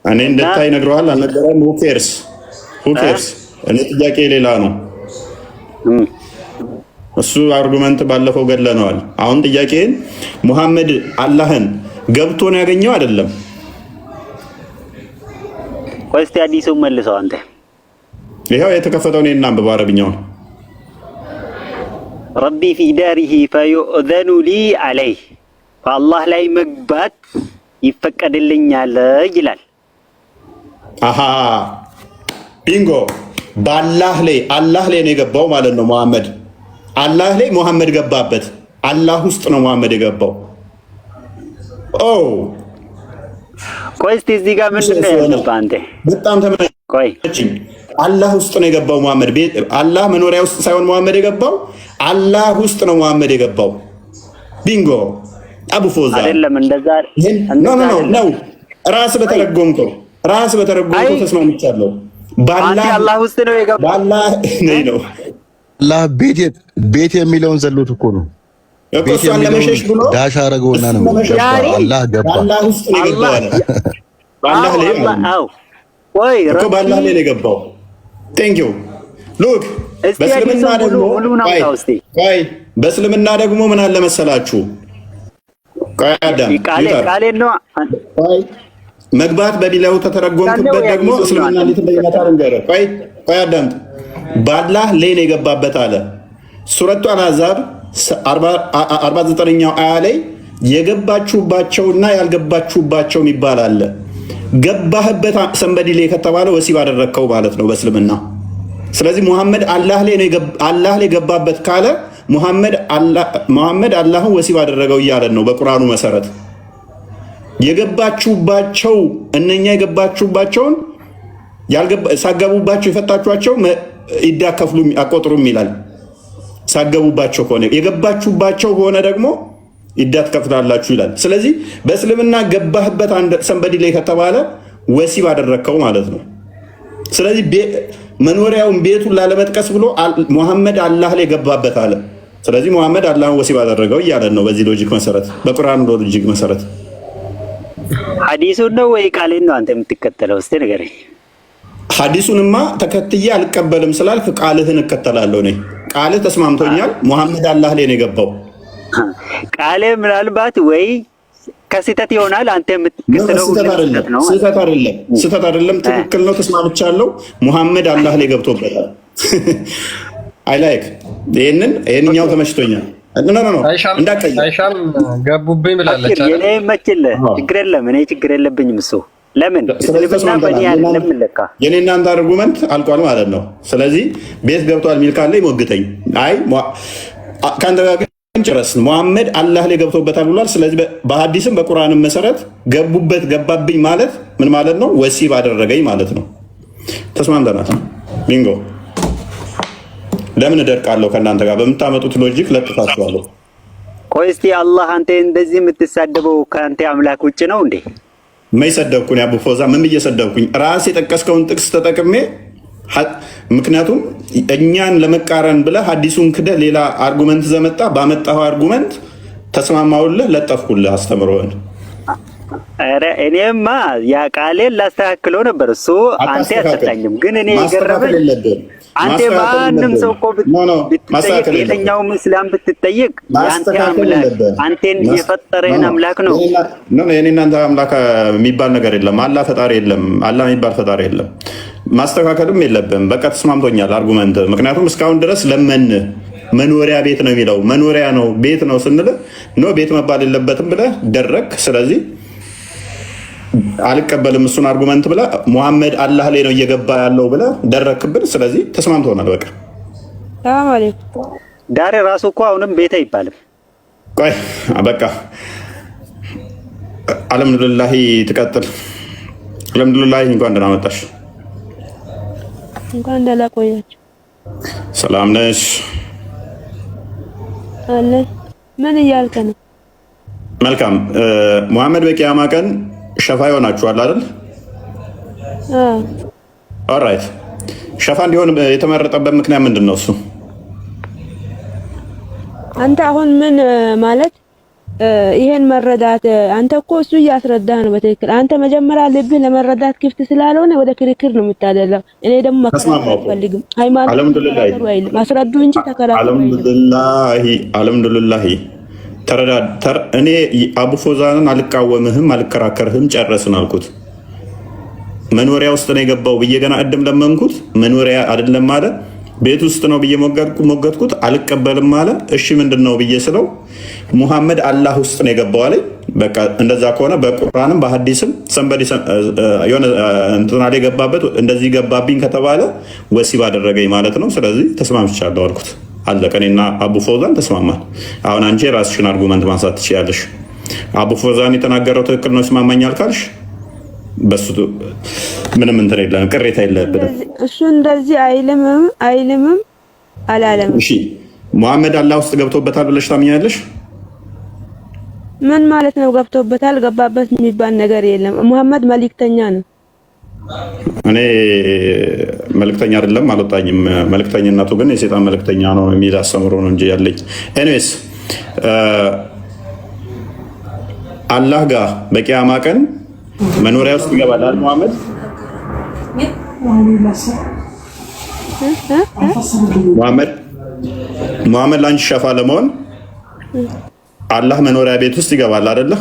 እኔ እንድታይ ነግረዋል አልነገረም? who cares? እኔ ጥያቄ ሌላ ነው። እሱ አርጉመንት ባለፈው ገለነዋል። አሁን ጥያቄን ሙሐመድ አላህን ገብቶ ነው ያገኘው አይደለም? ቆስቲ አዲሱ መልሰው አንተ ይሄው የተከፈተው እኔ እናንብብ አረብኛው ረቢ ፊ ዳሪሂ ፈዩእዘኑ ሊ ዐለይህ በአላህ ላይ መግባት ይፈቀድልኛል ይላል። አሃ ቢንጎ በአላህ ላይ ነው የገባው ማለት ነው። ሙሐመድ አላህ ላይ ሙሐመድ ገባበት። አላህ ውስጥ ነው ሙሐመድ የገባው። ኦ ቆይ እስቲ እዚህ ጋር ምንድነው ያለበት አንተ? በጣም ተመቸኝ። አላህ ውስጥ ነው የገባው ሙሐመድ። አላህ መኖሪያ ውስጥ ሳይሆን ሙሐመድ የገባው አላህ ውስጥ ነው ሙሐመድ የገባው። ቢንጎ አቡ ፎዛ አይደለም እንደዛ ነው። ራስ በተረጎምከው ተስማምቻለሁ። አላህ ውስጥ ነው የገባው። በአላህ ነው አላህ ቤት የሚለውን ዘሎት እኮ ነው። እሷን ለመሸሽ ብሎ ዳሽ አረገውና ነው አላህ ገባ። በአላህ ውስጥ ነው የገባው አለ። በአላህ ላይ በአላህ ላይ ነው የገባው። ቴንክ ዩ ሉክ በእስልምና ደግሞ ምን አለ መሰላችሁ? መግባት በቢላው ተተረጎምክበት ደግሞ እስልምና እንዴት እንደሚመጣ ልንገርህ። ቆይ አዳምጥ። በአላህ ላይ ነው የገባበት አለ። ሱረቱ አልአሕዛብ 49ኛው አያ ላይ የገባችሁባቸውና ያልገባችሁባቸው የሚባል አለ። ገባህበት ሰንበዲ ላይ ከተባለ ወሲብ አደረግከው ማለት ነው በእስልምና። ስለዚህ ሙሐመድ አላህ ላይ ገባበት ካለ ሙሐመድ አላህን ወሲብ አደረገው እያለን ነው በቁርአኑ መሰረት። የገባችሁባቸው እነኛ የገባችሁባቸውን ሳገቡባቸው የፈታችኋቸው ይዳከፍሉ አቆጥሩም ይላል። ሳገቡባቸው ከሆነ የገባችሁባቸው ከሆነ ደግሞ ይዳት ከፍታላችሁ ይላል። ስለዚህ በእስልምና ገባህበት አንድ ሰንበዲ ላይ ከተባለ ወሲብ አደረግከው ማለት ነው። ስለዚህ መኖሪያውን ቤቱን ላለመጥቀስ ብሎ ሙሐመድ አላህ ላይ ገባበት አለ። ስለዚህ ሙሐመድ አላህን ወሲብ አደረገው እያለን ነው በዚህ ሎጂክ መሰረት፣ በቁርአን ሎጂክ መሰረት። ሐዲሱን ነው ወይ ቃሌን ነው አንተ የምትከተለው? እስቲ ንገረኝ። ሐዲሱንማ ተከትዬ አልቀበልም ስላልክ ቃልህን እከተላለሁ። እኔ ቃልህ ተስማምቶኛል። ሙሐመድ አላህ ላይ ነው የገባው። ቃሌ ምናልባት ወይ ከስህተት ይሆናል። አንተ የምትከተለው ስህተት አይደለም፣ ትክክል ነው። ተስማምቻለሁ። ሙሐመድ አላህ ላይ ገብቶበታል። አይ ላይክ ይሄንኛው ተመችቶኛል። አይሻም ገቡብኝ ብላለች። እኔ መችልህ ችግር የለም። እኔ ችግር የለብኝም። እሱ ለምን እስልምና በእኔ አይደለም ለካ የኔ እናንተ አርጉመንት አልቋል ማለት ነው። ስለዚህ ቤት ገብቷል ሚል ካለ ይሞግተኝ። አይ ከአንተ ጋር ግን ጨረስን። ሙሐመድ አላህ ላይ ገብቶበታል ብሏል። ስለዚህ በሐዲስም በቁርአንም መሰረት ገባብኝ ማለት ምን ማለት ነው? ወሲብ አደረገኝ ማለት ነው። ተስማምተናል። ቢንጎ ለምን እደርቃለሁ? ከእናንተ ጋር በምታመጡት ሎጂክ ለጥፋችኋለሁ። ቆይ እስቲ አላህ አንተ እንደዚህ የምትሳደበው ከአንተ አምላክ ውጭ ነው እንዴ? የማይሰደብኩኝ አቡ ፎዛ ምን እየሰደብኩኝ? ራስ የጠቀስከውን ጥቅስ ተጠቅሜ ምክንያቱም እኛን ለመቃረን ብለህ ሐዲሱን ክደህ ሌላ አርጉመንት ዘመጣ። ባመጣኸው አርጉመንት ተስማማውልህ፣ ለጠፍኩልህ አስተምሮህን። ኧረ እኔማ ያ ቃሌን ላስተካክለው ነበር። እሱ አንተ አትሰጣኝም። ግን እኔ የገረመኝ አንተ ማንም ሰው እኮ ብትጠይቅ የትኛውም እስላም ብትጠይቅ የአንተ አምላክ አንተን የፈጠረህን አምላክ ነው። የኔ እናንተ አምላክ የሚባል ነገር የለም። አላህ ፈጣሪ የለም። አላህ የሚባል ፈጣሪ የለም። ማስተካከልም የለብም። በቃ ተስማምቶኛል አርጉመንት። ምክንያቱም እስካሁን ድረስ ለመን መኖሪያ ቤት ነው የሚለው መኖሪያ ነው ቤት ነው ስንል ኖ ቤት መባል የለበትም ብለህ ደረክ። ስለዚህ አልቀበልም እሱን አርጉመንት ብለህ ሙሐመድ አላህ ላይ ነው እየገባ ያለው ብለህ ደረክብን። ስለዚህ ተስማምቶናል። በቃ ሰላም አለይኩም። ዳሬ ራሱ እኮ አሁንም ቤት አይባልም። ቆይ በቃ አልሐምዱሊላህ ትቀጥል። አልሐምዱሊላህ እንኳን ደህና መጣሽ። እንኳን ደህና ቆያችሁ። ሰላም ነሽ? አለ ምን እያልከ ነው? መልካም ሙሐመድ በቂያማ ቀን ሸፋ ይሆናችኋል አይደል? ኦልራይት። ሸፋ እንዲሆን የተመረጠበት ምክንያት ምንድን ነው? እሱ አንተ አሁን ምን ማለት ይሄን መረዳት አንተ እኮ እሱ እያስረዳህ ነው በትክክል። አንተ መጀመሪያ ልብህ ለመረዳት ክፍት ስላልሆነ ወደ ክርክር ነው የምታደላው። እኔ ደግሞ መከራከር አልፈልግም። ሃይማኖት አይልም አስረዱ እንጂ ተከራከሩ። አልሐምዱሊላህ እኔ አቡ ፎዛንን አልቃወምህም፣ አልከራከርህም፣ ጨረስን አልኩት። መኖሪያ ውስጥ ነው የገባው ብዬ ገና እድም ለመንኩት። መኖሪያ አይደለም ማለት ቤት ውስጥ ነው ብዬ ሞገትኩት። አልቀበልም አለ። እሺ ምንድን ነው ብዬ ስለው ሙሐመድ አላህ ውስጥ ነው የገባው አለኝ። በቃ እንደዛ ከሆነ በቁርአንም በሐዲስም ሰንበዲ የሆነ እንትና ላይ ገባበት እንደዚህ ገባብኝ ከተባለ ወሲብ አደረገኝ ማለት ነው። ስለዚህ ተስማምቻለሁ አልኩት። አለቀ። እኔና አቡ ፎዛን ተስማማን። አሁን አንቺ ራስሽን አርጉመንት ማንሳት ትችያለሽ። አቡ ፎዛን የተናገረው ትክክል ነው ይስማማኛል ካልሽ በሱ ምንም እንትን የለም፣ ቅሬታ የለብንም። እሱ እንደዚህ አይልምም አላለም። እሺ ሙሐመድ አላህ ውስጥ ገብቶበታል ብለሽ ታምኛለሽ? ምን ማለት ነው ገብቶበታል? ገባበት የሚባል ነገር የለም። ሙሐመድ መልእክተኛ ነው። እኔ መልእክተኛ አይደለም አልወጣኝም። መልእክተኝነቱ ግን የሰይጣን መልእክተኛ ነው የሚል አስተምሮ ነው እንጂ ያለኝ። ኤኒዌይስ አላህ ጋር በቂያማ ቀን መኖሪያ ውስጥ ይገባል አይደል ሙሐመድ? ሙሐመድ ላንቺ ሸፋ ለመሆን አላህ መኖሪያ ቤት ውስጥ ይገባል አይደለ?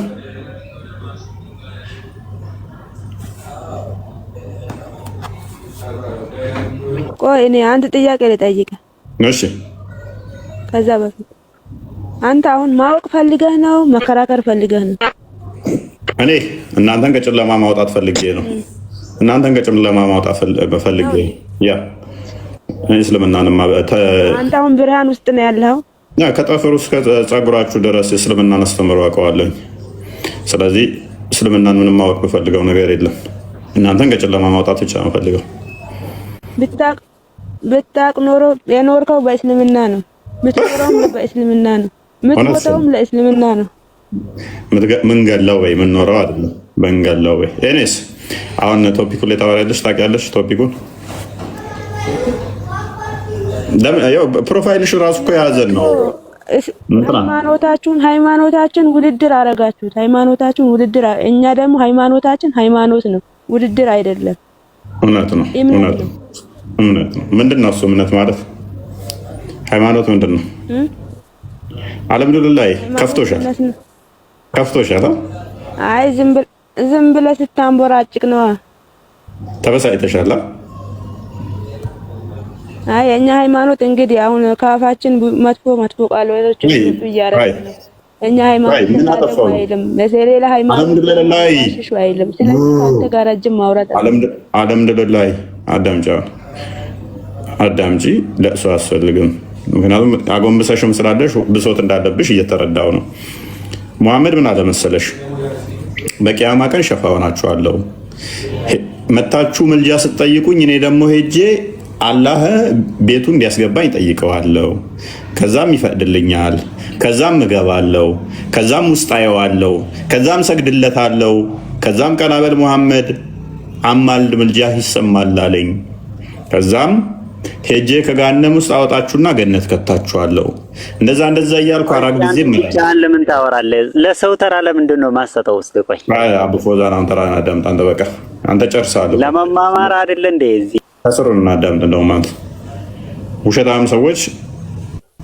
ቆይ እኔ አንድ ጥያቄ ልጠይቅህ። እሺ። ከዛ በፊት አንተ አሁን ማወቅ ፈልገህ ነው መከራከር ፈልገህ ነው? እኔ እናንተን ከጨለማ ማውጣት ፈልጌ ነው። እናንተን ከጨለማ ማውጣት ፈልጌ ያ እስልምናንማ አንተ አሁን ብርሃን ውስጥ ነው ያለው። ከጠፈሩ እስከ ጸጉራችሁ ድረስ እስልምናን አስተምረው አውቀዋለሁ። ስለዚህ እስልምናን ምንም ማወቅ በፈልገው ነገር የለም። እናንተን ከጨለማ ማውጣት ብቻ ነው ፈልገው። ብታቅ ኖሮ የኖርከው በእስልምና ነው፣ ምትኖረውም በእስልምና ነው፣ ምትሞተውም ለእስልምና ነው። ምን ገለው ወይ ምን ኖረው አይደለም በእንገለው ወይ። እኔስ አሁን ቶፒኩ ላይ ታወሪያለሽ፣ ታውቂያለሽ ቶፒኩን። ፕሮፋይልሽ ራሱ እኮ የያዘን ነው። ሃይማኖታችን ውድድር አረጋችሁት። ሃይማኖታችን ውድድር፣ እኛ ደግሞ ሃይማኖታችን ሃይማኖት ነው፣ ውድድር አይደለም። እውነት ነው፣ እውነት ነው፣ እውነት ነው። ምንድን ነው እሱ እምነት ማለት? ሃይማኖት ምንድን ነው? አልሐምዱሊላህ ከፍቶሻል፣ ከፍቶሻል። አይ ዝም ብለህ ስታንቦራጭቅ ነዋ። ተበሳጭተሻል። አይ የኛ ሃይማኖት እንግዲህ አሁን ካፋችን መጥፎ ቃሎች እያደረግን ነው። እኛ ሃይማኖት አይደለም ለሌላ ሃይማኖት አይደለም። ስለዚህ አንተ ጋር ረጅም ማውራት አልሐምዱሊላህ አዳምጪ። ለእሱ አያስፈልግም። ምክንያቱም አጎንብሰሽም ስላለሽ ብሶት እንዳለብሽ እየተረዳው ነው። ሙሐመድ ምን አለ መሰለሽ? በቂያማ ቀን ሸፋ ሆናችኋለሁ። መታችሁ ምልጃ ስትጠይቁኝ እኔ ደግሞ ሄጄ አላህ ቤቱ እንዲያስገባኝ ጠይቀዋለሁ። ከዛም ይፈቅድልኛል። ከዛም እገባለሁ። ከዛም ውስጥ አየዋለሁ። ከዛም ሰግድለታለሁ። ከዛም ቀናበል ሙሐመድ አማልድ ምልጃህ ይሰማል አለኝ። ከዛም ሄጄ ከገሃነም ውስጥ አወጣችሁና ገነት ከታችኋለሁ። እንደዛ እያልኩ 4 ጊዜ ብቻህን ለምን ታወራለህ? ለሰው ተራ ለምንድን ነው ማሰጠው? ውስጥ ቆይ አቡ ፎዛን ተራ አዳምጥ። አንተ በቃ አንተ ጨርሳለሁ። ለመማማር አይደለ እንዴ? እዚህ ከስሩን አዳምጥ። እንደውም አንተ ውሸታም ሰዎች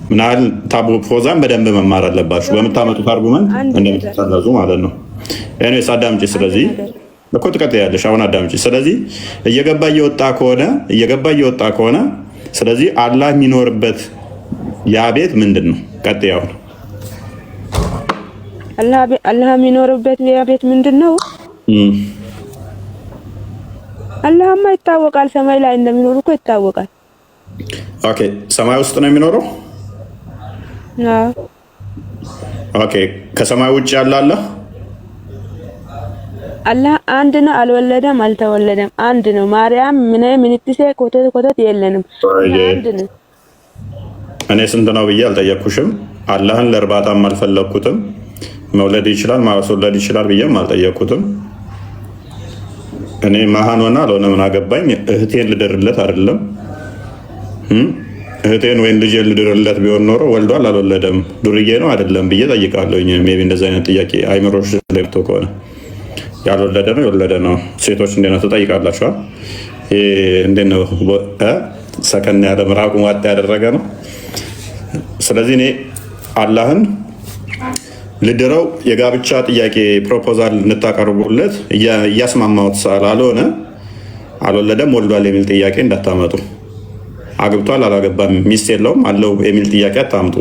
ምናል ታቡ ፎዛን በደንብ መማር አለባችሁ። በምታመጡት አርጉመንት እንደምትታዘዙ ማለት ነው። እኔስ አዳምጪ። ስለዚህ እኮ ትቀጥያለሽ። አሁን አዳምጪ። ስለዚህ እየገባ እየወጣ ከሆነ ስለዚህ አላህ የሚኖርበት ያ ቤት ምንድን ነው? ቀጥያው አላህ የሚኖርበት ያ ቤት ምንድን ነው? አላህማ ይታወቃል። ሰማይ ላይ እንደሚኖር እኮ ይታወቃል። ኦኬ፣ ሰማይ ውስጥ ነው የሚኖረው? አዎ። ኦኬ፣ ከሰማይ ውጭ ያለ አላህ አንድ ነው። አልወለደም፣ አልተወለደም። አንድ ነው። ማርያም ምንትሴ ኮተት የለንም። አንድ ነው። እኔ ስንት ነው ብዬ አልጠየቅኩሽም። አላህን ለእርባታም አልፈለግኩትም። መውለድ ይችላል ማስወለድ ይችላል ብዬም አልጠየቅኩትም። እኔ መሀን ሆነ አልሆነ ምን አገባኝ? እህቴን ልድርለት አይደለም እህቴን ወይም ልጄን ልድርለት ቢሆን ኖሮ ወልዷል አልወለደም ዱርዬ ነው አይደለም ብዬ ጠይቃለሁ። ሜይ ቢ እንደዚህ አይነት ጥያቄ አይምሮሽ ላይ መጥቶ ከሆነ ያልወለደ ነው የወለደ ነው። ሴቶች እንዴት ነው ትጠይቃላችኋል? እንዴት ነው ሰከን ያለ ምራቁን ዋጥ ያደረገ ነው። ስለዚህ እኔ አላህን ልድረው የጋብቻ ጥያቄ ፕሮፖዛል እንታቀርቡለት እያስማማሁት ስላልሆነ አልወለደም ወልዷል የሚል ጥያቄ እንዳታመጡ። አግብቷል አላገባም ሚስት የለውም አለው የሚል ጥያቄ አታምጡ።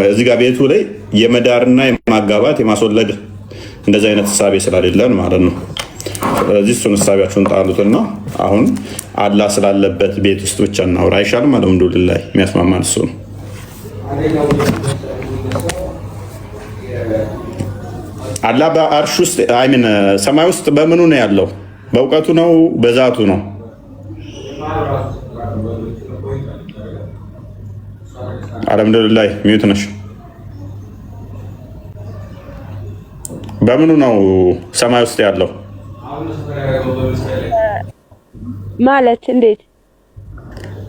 እዚህ ጋር ቤቱ ላይ የመዳርና የማጋባት የማስወለድ እንደዚህ አይነት ህሳቤ ስላሌለን ማለት ነው። ስለዚህ እሱን ህሳቢያችሁን ጣሉትና አሁን አላህ ስላለበት ቤት ውስጥ ብቻ እናውራ አይሻልም? አልሐምዱሊላህ የሚያስማማን እሱ ነው። አላህ በአርሽ ውስጥ ሰማይ ውስጥ በምኑ ነው ያለው? በእውቀቱ ነው? በዛቱ ነው? አልሐምዱሊላህ ሚዩት ነሽ። በምኑ ነው ሰማይ ውስጥ ያለው ማለት? እንዴት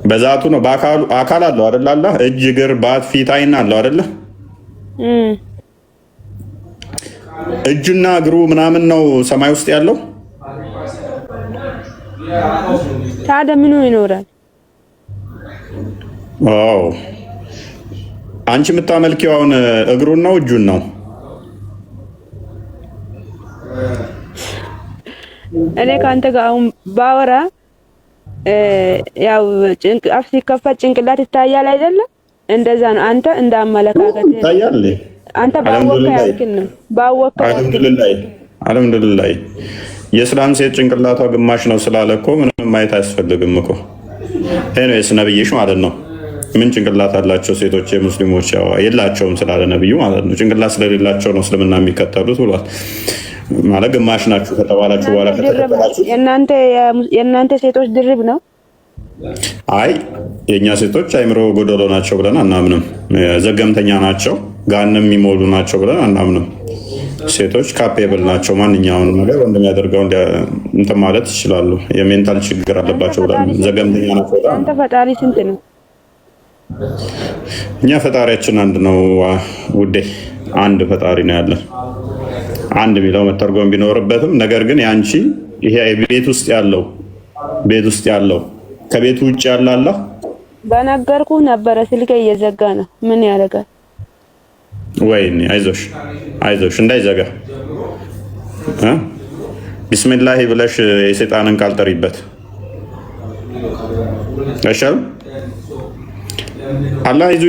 በዛቱ ነው? በአካሉ አካል አለው አይደል? አላህ እጅ፣ እግር፣ ባት፣ ፊት፣ አይን አለው አይደል? እጁና እግሩ ምናምን ነው ሰማይ ውስጥ ያለው። ታዲያ ምኑ ይኖራል? አንቺ የምታመልኪው አሁን እግሩን ነው እጁን ነው? እኔ ከአንተ ጋር አሁን ባወራ ያው አፍ ሲከፈት ጭንቅላት ይታያል አይደለም? እንደዛ ነው። አንተ እንዳመለካከት ይታያል። አንተ ባወቀ ያልክን ነው ባወቀ። አልሐምዱሊላህ የእስላም ሴት ጭንቅላቷ ግማሽ ነው ስላለ እኮ ምንም ማየት አያስፈልግም እኮ። ኤኒዌይስ ነብይሽ ማለት ነው ምን ጭንቅላት አላቸው ሴቶች የሙስሊሞች የላቸውም ስላለ ነብዩ ማለት ነው። ጭንቅላት ስለሌላቸው ነው እስልምና የሚከተሉት ብሏል። ማለት ግማሽ ናችሁ ከተባላችሁ በኋላ ከተከተላችሁ የእናንተ ሴቶች ድርብ ነው። አይ የእኛ ሴቶች አይምሮ ጎደሎ ናቸው ብለን አናምንም። ዘገምተኛ ናቸው ጋንም የሚሞሉ ናቸው ብለን አናምንም። ሴቶች ካፔብል ናቸው። ማንኛውንም ነገር እንደሚያደርገው እንትን ማለት ይችላሉ። የሜንታል ችግር አለባቸው ብለን ዘገምተኛ ናቸው። አንተ ፈጣሪ ስንት ነው? እኛ ፈጣሪያችን አንድ ነው ውዴ፣ አንድ ፈጣሪ ነው ያለን። አንድ የሚለው መተርጎም ቢኖርበትም ነገር ግን ያንቺ ይሄ ቤት ውስጥ ያለው ከቤቱ ውጭ ያለ አለ። በነገርኩ ነበረ ስልኬ እየዘጋ ነው። ምን ያደርጋል? ወይኔ አይዞሽ እንዳይዘጋ ቢስሚላህ ብለሽ የሰይጣንን ቃል ጠሪበት አይሻልም? አላህ ይዙ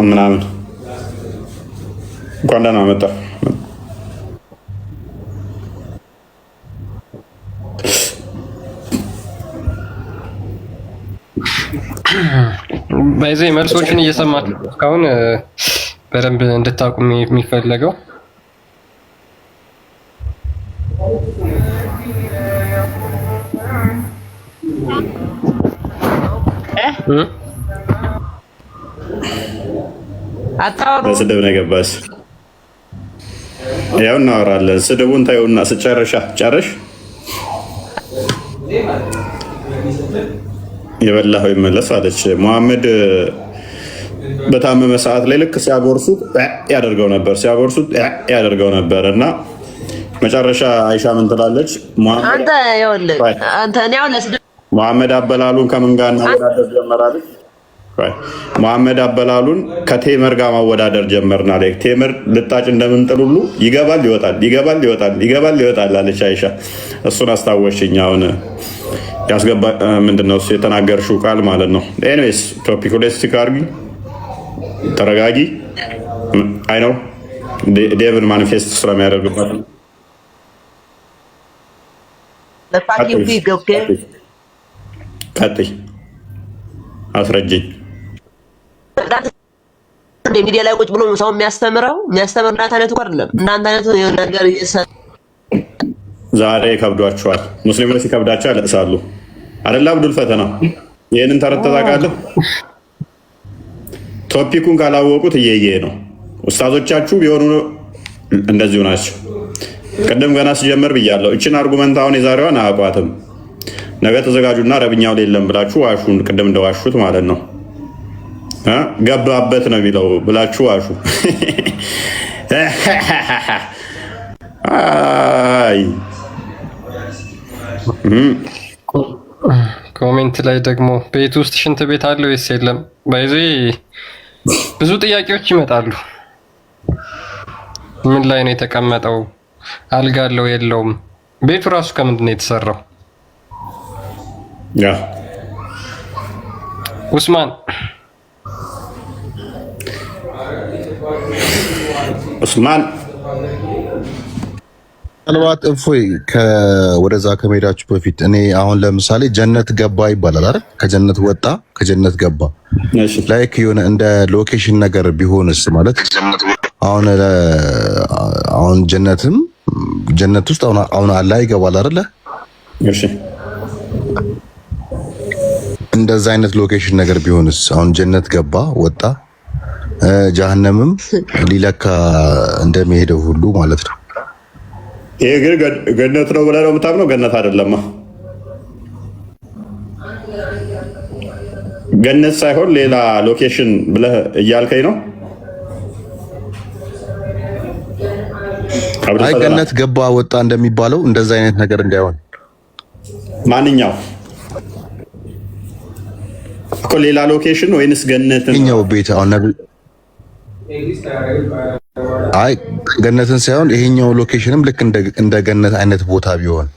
ምናምን እንኳን ደህና መጣ። በዚህ መልሶችን እየሰማችሁ እስካሁን በደንብ እንድታውቁ የሚፈለገው አታወሩ። ለስድብ ነው የገባሽ። ያው እናወራለን። ስድቡን ታዩና ስጨርሻ ጨርሽ የበላው ይመለስ አለች። መሐመድ በታመመ ሰዓት ላይ ልክ ሲያጎርሱት ያደርገው ነበር እና መጨረሻ አይሻ ምን ትላለች? መሐመድ አበላሉን ከምን ጋር ማወዳደር ጀመራለች? መሐመድ አበላሉን ከቴምር ጋር ማወዳደር ጀመርና ላይ ቴምር ልጣጭ እንደምንጥል ሁሉ ይገባል ይወጣል አለች አይሻ። እሱን አስታወሽኝ። አሁን ያስገባ ምንድነው እሱ የተናገርሽው ቃል ማለት ነው። ኤኒዌይስ ቶፒክ ላይ ስቲክ አድርጊ፣ ተረጋጊ። አይ ነው ዴቭን ማኒፌስት ስለሚያደርግበት ነው። ቀጥይ፣ አስረጅኝ። ሚዲያ ላይ ቁጭ ብሎ ሰው የሚያስተምር እናንተ አይነቱ አይደለም። እናንተ አይነቱ ነገር ዛሬ ከብዷቸዋል። ሙስሊሞች ሲከብዳቸው ያለቅሳሉ አይደል? አብዱል ፈተና ይህንን ተረት ታውቃለህ? ቶፒኩን ካላወቁት እየየ ነው። ኡስታዞቻችሁ ቢሆኑ እንደዚሁ ናቸው። ቅድም ገና ሲጀምር ብያለሁ። እችን አርጉመንት አሁን የዛሬዋን አያውቋትም። ነገ ተዘጋጁና ረብኛው የለም ብላችሁ ዋሹን። ቅድም እንደዋሹት ማለት ነው። ገባበት ነው የሚለው ብላችሁ ዋሹ። አይ ኮሜንት ላይ ደግሞ ቤት ውስጥ ሽንት ቤት አለ ወይስ የለም? ባይዚ ብዙ ጥያቄዎች ይመጣሉ። ምን ላይ ነው የተቀመጠው? አልጋ አለው የለውም? ቤቱ ራሱ ከምንድን ነው የተሰራው? ያ ኡስማን ምናልባት እፎይ ወደዛ ከመሄዳችሁ በፊት እኔ አሁን ለምሳሌ ጀነት ገባ ይባላል አይደል? ከጀነት ወጣ፣ ከጀነት ገባ ላይክ የሆነ እንደ ሎኬሽን ነገር ቢሆንስ ማለት አሁን ጀነት ውስጥ አሁን አላህ ይገባል አይደለ? እሺ እንደዛ አይነት ሎኬሽን ነገር ቢሆንስ? አሁን ጀነት ገባ ወጣ፣ ጀሃነምም ሊለካ እንደሚሄደው ሁሉ ማለት ነው። ይሄ ግን ገነት ነው ብለህ ነው የምታምነው? ገነት አይደለማ። ገነት ሳይሆን ሌላ ሎኬሽን ብለህ እያልከኝ ነው? አይ ገነት ገባ ወጣ እንደሚባለው እንደዛ አይነት ነገር እንዳይሆን። ማንኛው እኮ ሌላ ሎኬሽን ወይንስ ገነት ነው? ቤት አሁን አይ ገነትን ሳይሆን ይሄኛው ሎኬሽንም ልክ እንደ ገነት አይነት ቦታ ቢሆን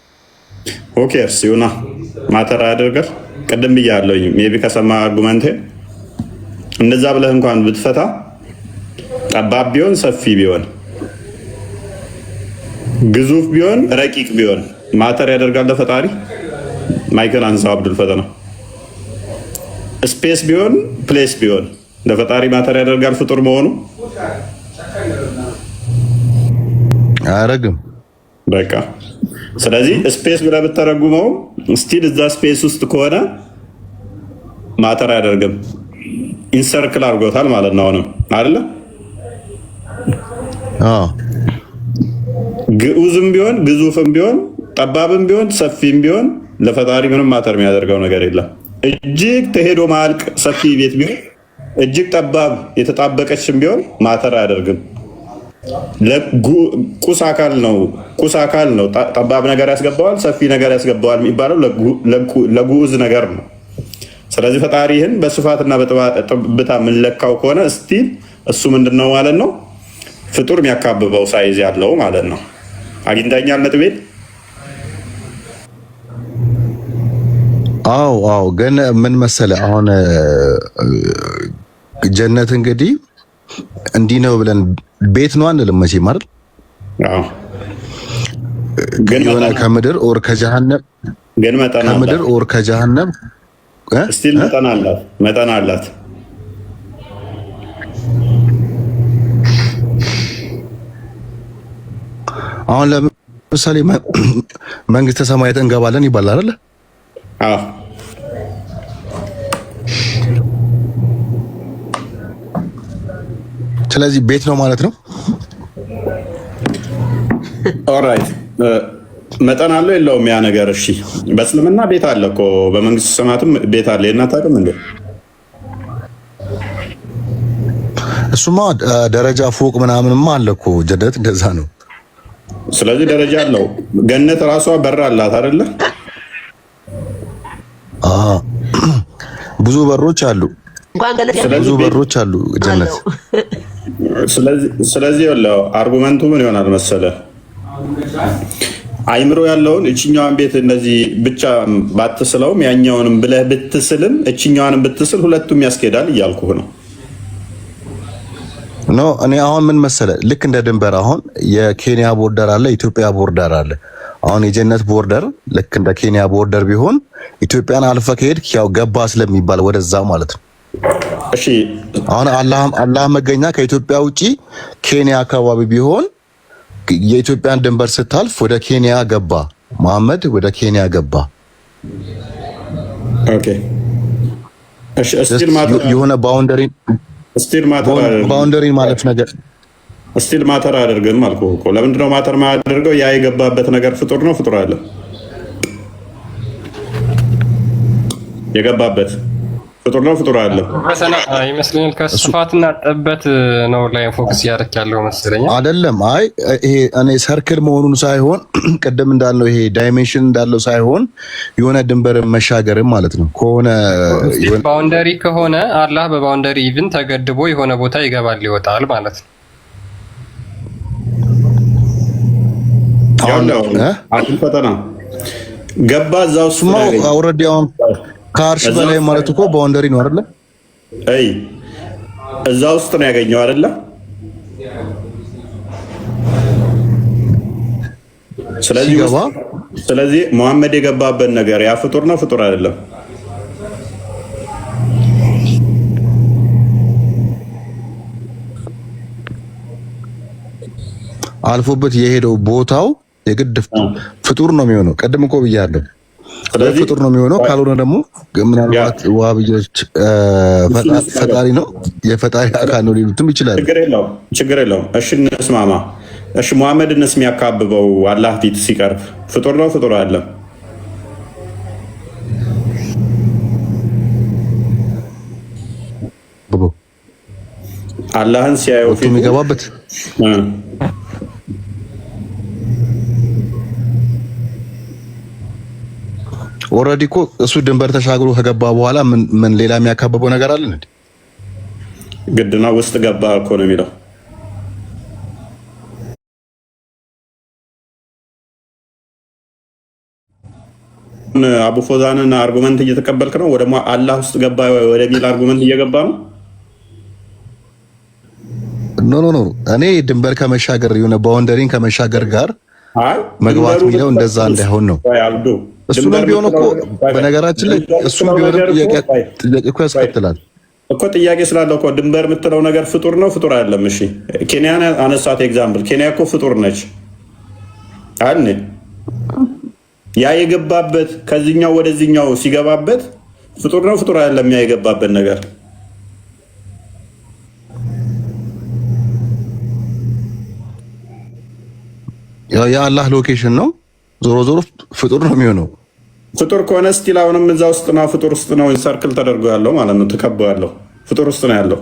ኦኬርስ ይሁና ማተር ያደርጋል። ቅድም ብያለሁ። ሜቢ ከሰማ አርጉመንቴ እንደዛ ብለህ እንኳን ብትፈታ ጠባብ ቢሆን ሰፊ ቢሆን ግዙፍ ቢሆን ረቂቅ ቢሆን ማተር ያደርጋል ለፈጣሪ። ማይክል አንሳው አብዱል ፈተና ስፔስ ቢሆን ፕሌስ ቢሆን ለፈጣሪ ማተር ያደርጋል ፍጡር መሆኑ? አያረግም። በቃ ስለዚህ ስፔስ ብለህ ብትተረጉመው ስቲል እዛ ስፔስ ውስጥ ከሆነ ማተር አያደርግም። ኢንሰርክል አድርጎታል ማለት ነው አሁንም አይደለ? ግዑዝም ቢሆን ግዙፍም ቢሆን ጠባብም ቢሆን ሰፊም ቢሆን ለፈጣሪ ምንም ማተር የሚያደርገው ነገር የለም። እጅግ ተሄዶ ማልቅ ሰፊ ቤት ቢሆን እጅግ ጠባብ የተጣበቀችም ቢሆን ማተር አያደርግም። ቁስ አካል ነው። ጠባብ ነገር ያስገባዋል፣ ሰፊ ነገር ያስገባዋል የሚባለው ለጉዑዝ ነገር ነው። ስለዚህ ፈጣሪህን በስፋትና በጥብታ የምንለካው ከሆነ ስቲል እሱ ምንድን ነው ማለት ነው? ፍጡር የሚያካብበው ሳይዝ ያለው ማለት ነው። አግኝተኛል ነጥቤን? አዎ ግን ምን መሰለ አሁን ጀነት እንግዲህ እንዲህ ነው ብለን ቤት ነው አንልም መቼም አይደል? የሆነ ከምድር ኦር ከጀሃነም ግን መጠን አላት። ከምድር ኦር ከጀሃነም ስቲል መጠን አላት። አሁን ለምሳሌ መንግስተ ሰማያት እንገባለን ይባላል አይደል? ስለዚህ ቤት ነው ማለት ነው። ኦራይት መጠን አለው የለውም ያ ነገር? እሺ በእስልምና ቤት አለ እኮ በመንግስት ሰማያትም ቤት አለ። የእናታቅም እንዴ? እሱማ ደረጃ ፎቅ ምናምንማ አለ እኮ ጀነት እንደዛ ነው። ስለዚህ ደረጃ አለው። ገነት ራሷ በር አላት አይደለ? ብዙ በሮች አሉ። ብዙ በሮች አሉ ጀነት። ስለዚህ ያለው አርጉመንቱ ምን ይሆናል መሰለ? አይምሮ ያለውን እችኛዋን ቤት እንደዚህ ብቻ ባትስለውም ያኛውንም ብለህ ብትስልም እችኛዋንም ብትስል ሁለቱም ያስኬዳል እያልኩህ ነው። ኖ እኔ አሁን ምን መሰለ፣ ልክ እንደ ድንበር አሁን የኬንያ ቦርደር አለ፣ ኢትዮጵያ ቦርደር አለ። አሁን የጀነት ቦርደር ልክ እንደ ኬንያ ቦርደር ቢሆን ኢትዮጵያን አልፈ ከሄድክ ያው ገባ ስለሚባል ወደዛ ማለት ነው። እሺ አሁን አላህ መገኛ ከኢትዮጵያ ውጪ ኬንያ አካባቢ ቢሆን የኢትዮጵያን ድንበር ስታልፍ ወደ ኬንያ ገባ፣ መሐመድ ወደ ኬንያ ገባ። ኦኬ እሺ እስቲል ማተር የሆነ ባውንደሪ ማለት ነገር እስቲል ማተር አድርገን አልኩህ እኮ። ለምንድን ነው ማተር ማያደርገው? ያ የገባበት ነገር ፍጡር ነው፣ ፍጡር አለ የገባበት ፍጡር ነው፣ ፍጡር አለ ይመስለኛል። ከስፋትና ጠበት ነው ላይ ፎከስ ያደርክ ያለው መሰለኝ አይደለም። አይ ይሄ እኔ ሰርክል መሆኑን ሳይሆን ቅድም እንዳለው ይሄ ዳይሜንሽን እንዳለው ሳይሆን የሆነ ድንበር መሻገርም ማለት ነው። ከሆነ ባውንደሪ ከሆነ አላህ በባውንደሪ ኢቭን ተገድቦ የሆነ ቦታ ይገባል ይወጣል ማለት ነው። አሁን ፈተና ገባ እዛው ኦልሬዲ አሁን ከአርሽ በላይ ማለት እኮ ባውንደሪ ነው አይደለ? አይ እዛ ውስጥ ነው ያገኘው አይደለ? ስለዚህ መሐመድ የገባበት ነገር ያ ፍጡር ነው፣ ፍጡር አይደለም? አልፎበት የሄደው ቦታው የግድ ፍጡር ነው የሚሆነው። ቀደም እኮ ብያለሁ ፍጡር ነው የሚሆነው። ካልሆነ ደግሞ ምናልባት ዋሃብዮች ፈጣሪ ነው የፈጣሪ አካል ነው ሊሉትም ይችላል። ችግር የለውም። እሺ እንስማማ። እሺ መሐመድንስ የሚያካብበው አላህ ፊት ሲቀርብ ፍጡር ነው፣ ፍጡር አይደለም? አላህን ሲያየው ፊት የሚገባበት ኦልሬዲ እኮ እሱ ድንበር ተሻግሮ ከገባ በኋላ ምን ሌላ የሚያካብበው ነገር አለ እንዴ? ግድና ውስጥ ገባ እኮ ነው የሚለው። አቡ ፎዛንን አርጉመንት እየተቀበልክ ነው? ወደ አላህ ውስጥ ገባ ወደሚል አርጉመንት እየገባ ነው? ኖ እኔ ድንበር ከመሻገር የሆነ ባውንደሪን ከመሻገር ጋር መግባት የሚለው እንደዛ እንዳይሆን ነው። እሱም ቢሆን እኮ በነገራችን ላይ እሱም ቢሆን ጥያቄ እኮ ያስከትላል እኮ። ጥያቄ ስላለው እኮ ድንበር የምትለው ነገር ፍጡር ነው፣ ፍጡር አይደለም? እሺ ኬንያን አነሳት ኤግዛምፕል። ኬንያ እኮ ፍጡር ነች አለ። ያ የገባበት ከዚህኛው ወደዚህኛው ሲገባበት ፍጡር ነው፣ ፍጡር አይደለም? ያ የገባበት ነገር የአላህ ሎኬሽን ነው። ዞሮ ዞሮ ፍጡር ነው የሚሆነው። ፍጡር ከሆነ ስቲል አሁንም እዛ ውስጥ ነው፣ ፍጡር ውስጥ ነው ሰርክል ተደርጎ ያለው ማለት ነው። ተከቦ ያለው ፍጡር ውስጥ ነው ያለው።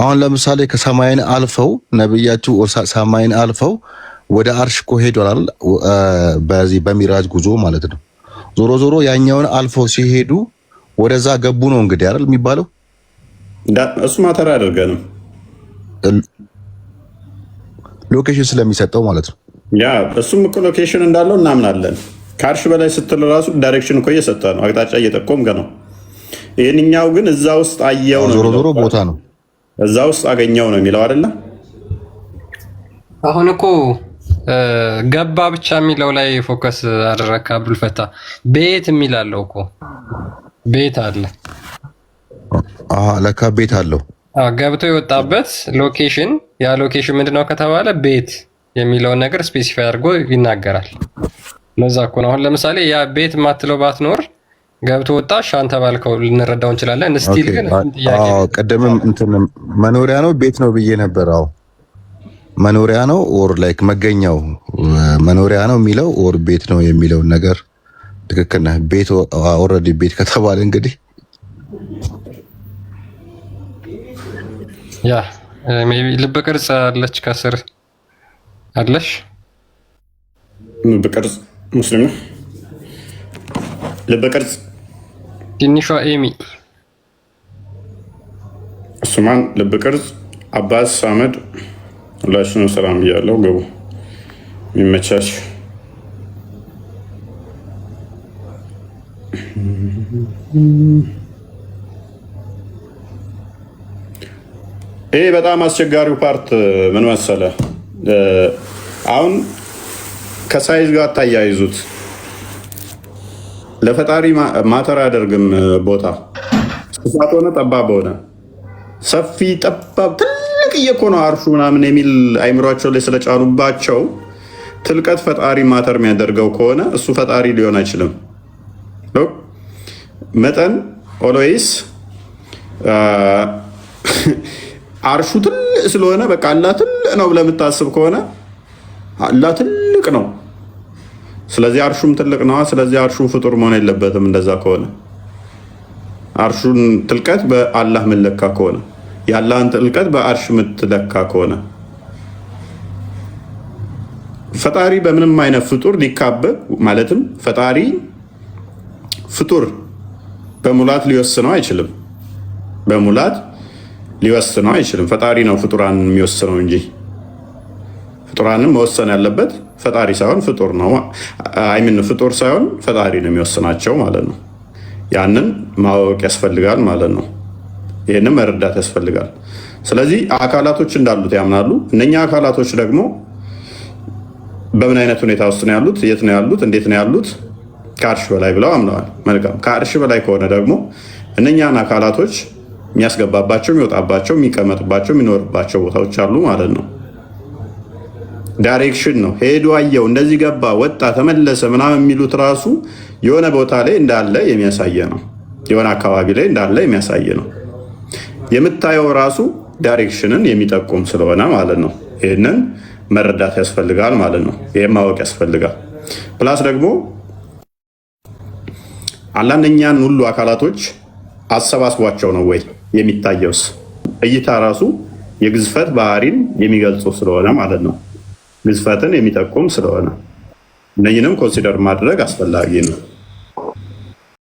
አሁን ለምሳሌ ከሰማይን አልፈው ነብያችሁ ሰማይን አልፈው ወደ አርሽ እኮ ሄዷል፣ በዚህ በሚራጅ ጉዞ ማለት ነው። ዞሮ ዞሮ ያኛውን አልፈው ሲሄዱ ወደዛ ገቡ ነው እንግዲህ አይደል የሚባለው። እሱ ማተር አያደርገንም ሎኬሽን ስለሚሰጠው ማለት ነው። ያ እሱም እኮ ሎኬሽን እንዳለው እናምናለን። ከአርሽ በላይ ስትል ራሱ ዳይሬክሽን እኮ እየሰጠ ነው፣ አቅጣጫ እየጠቆምከ ነው። ይህንኛው ግን እዛ ውስጥ አየው ነው፣ ዞሮ ዞሮ ቦታ ነው፣ እዛ ውስጥ አገኘው ነው የሚለው አይደለ? አሁን እኮ ገባ ብቻ የሚለው ላይ ፎከስ አደረካ አብዱልፈታ። ቤት የሚላለው እኮ ቤት አለ። ለካ ቤት አለው። ገብቶ የወጣበት ሎኬሽን፣ ያ ሎኬሽን ምንድነው ከተባለ ቤት የሚለውን ነገር ስፔሲፋይ አድርጎ ይናገራል። ለዛ እኮ ነው አሁን ለምሳሌ ያ ቤት ማትለው ባትኖር ገብቶ ወጣሽ አንተ ባልከው ልንረዳው እንችላለን። እስቲል ግን ጥያቄ ቀደምም እንትን መኖሪያ ነው ቤት ነው ብዬ ነበር። አዎ መኖሪያ ነው ኦር ላይክ መገኛው መኖሪያ ነው የሚለው ኦር ቤት ነው የሚለው ነገር ትክክል ነህ። ቤት ኦልሬዲ ቤት ከተባለ እንግዲህ ያ ሜቢ ልብ ቅርጽ አለች ከስር አለሽ። ልብ ቅርጽ ሙስሊም ነው። ልብ ቅርጽ ትንሿ ኤሚ ሱማን ልብ ቅርጽ አባስ አህመድ ሁላችሁንም ሰላም ብያለሁ። ገቡ የሚመቻች ይሄ በጣም አስቸጋሪው ፓርት ምን መሰለ? አሁን ከሳይዝ ጋር ታያይዙት። ለፈጣሪ ማተር አያደርግም ቦታ ስፋት ሆነ ጠባብ ሆነ ሰፊ ጠባብ ትልቅ እኮ ነው አርሹ ምናምን የሚል አይምሯቸው ላይ ስለጫኑባቸው ትልቀት ፈጣሪ ማተር የሚያደርገው ከሆነ እሱ ፈጣሪ ሊሆን አይችልም። መጠን ኦልዌይስ አርሹ ትልቅ ስለሆነ በቃ አላህ ትልቅ ነው ብለህ የምታስብ ከሆነ አላህ ትልቅ ነው። ስለዚህ አርሹም ትልቅ ነው። ስለዚህ አርሹ ፍጡር መሆን የለበትም። እንደዛ ከሆነ አርሹን ጥልቀት በአላህ ምለካ ከሆነ የአላህን ጥልቀት በአርሽ ምትለካ ከሆነ ፈጣሪ በምንም አይነት ፍጡር ሊካበብ ማለትም ፈጣሪ ፍጡር በሙላት ሊወስነው አይችልም። በሙላት ሊወስነው አይችልም። ፈጣሪ ነው ፍጡራን የሚወስነው እንጂ ፍጡራንን መወሰን ያለበት ፈጣሪ ሳይሆን ፍጡር ነው። አይምን ፍጡር ሳይሆን ፈጣሪ ነው የሚወስናቸው ማለት ነው። ያንን ማወቅ ያስፈልጋል ማለት ነው። ይህንን መረዳት ያስፈልጋል። ስለዚህ አካላቶች እንዳሉት ያምናሉ። እነኛ አካላቶች ደግሞ በምን አይነት ሁኔታ ውስጥ ነው ያሉት? የት ነው ያሉት? እንዴት ነው ያሉት? ከአርሽ በላይ ብለው አምነዋል። መልካም። ከአርሽ በላይ ከሆነ ደግሞ እነኛን አካላቶች የሚያስገባባቸው፣ የሚወጣባቸው፣ የሚቀመጥባቸው፣ የሚኖርባቸው ቦታዎች አሉ ማለት ነው። ዳይሬክሽን ነው። ሄዶ አየው፣ እንደዚህ ገባ፣ ወጣ፣ ተመለሰ ምናምን የሚሉት ራሱ የሆነ ቦታ ላይ እንዳለ የሚያሳየ ነው። የሆነ አካባቢ ላይ እንዳለ የሚያሳይ ነው። የምታየው ራሱ ዳይሬክሽንን የሚጠቁም ስለሆነ ማለት ነው። ይህንን መረዳት ያስፈልጋል ማለት ነው። ይህም ማወቅ ያስፈልጋል። ፕላስ ደግሞ አላህ እነኛን ሁሉ አካላቶች አሰባስቧቸው ነው ወይ የሚታየውስ? እይታ ራሱ የግዝፈት ባህሪን የሚገልጹ ስለሆነ ማለት ነው። ግዝፈትን የሚጠቁም ስለሆነ እነኝንም ኮንሲደር ማድረግ አስፈላጊ ነው።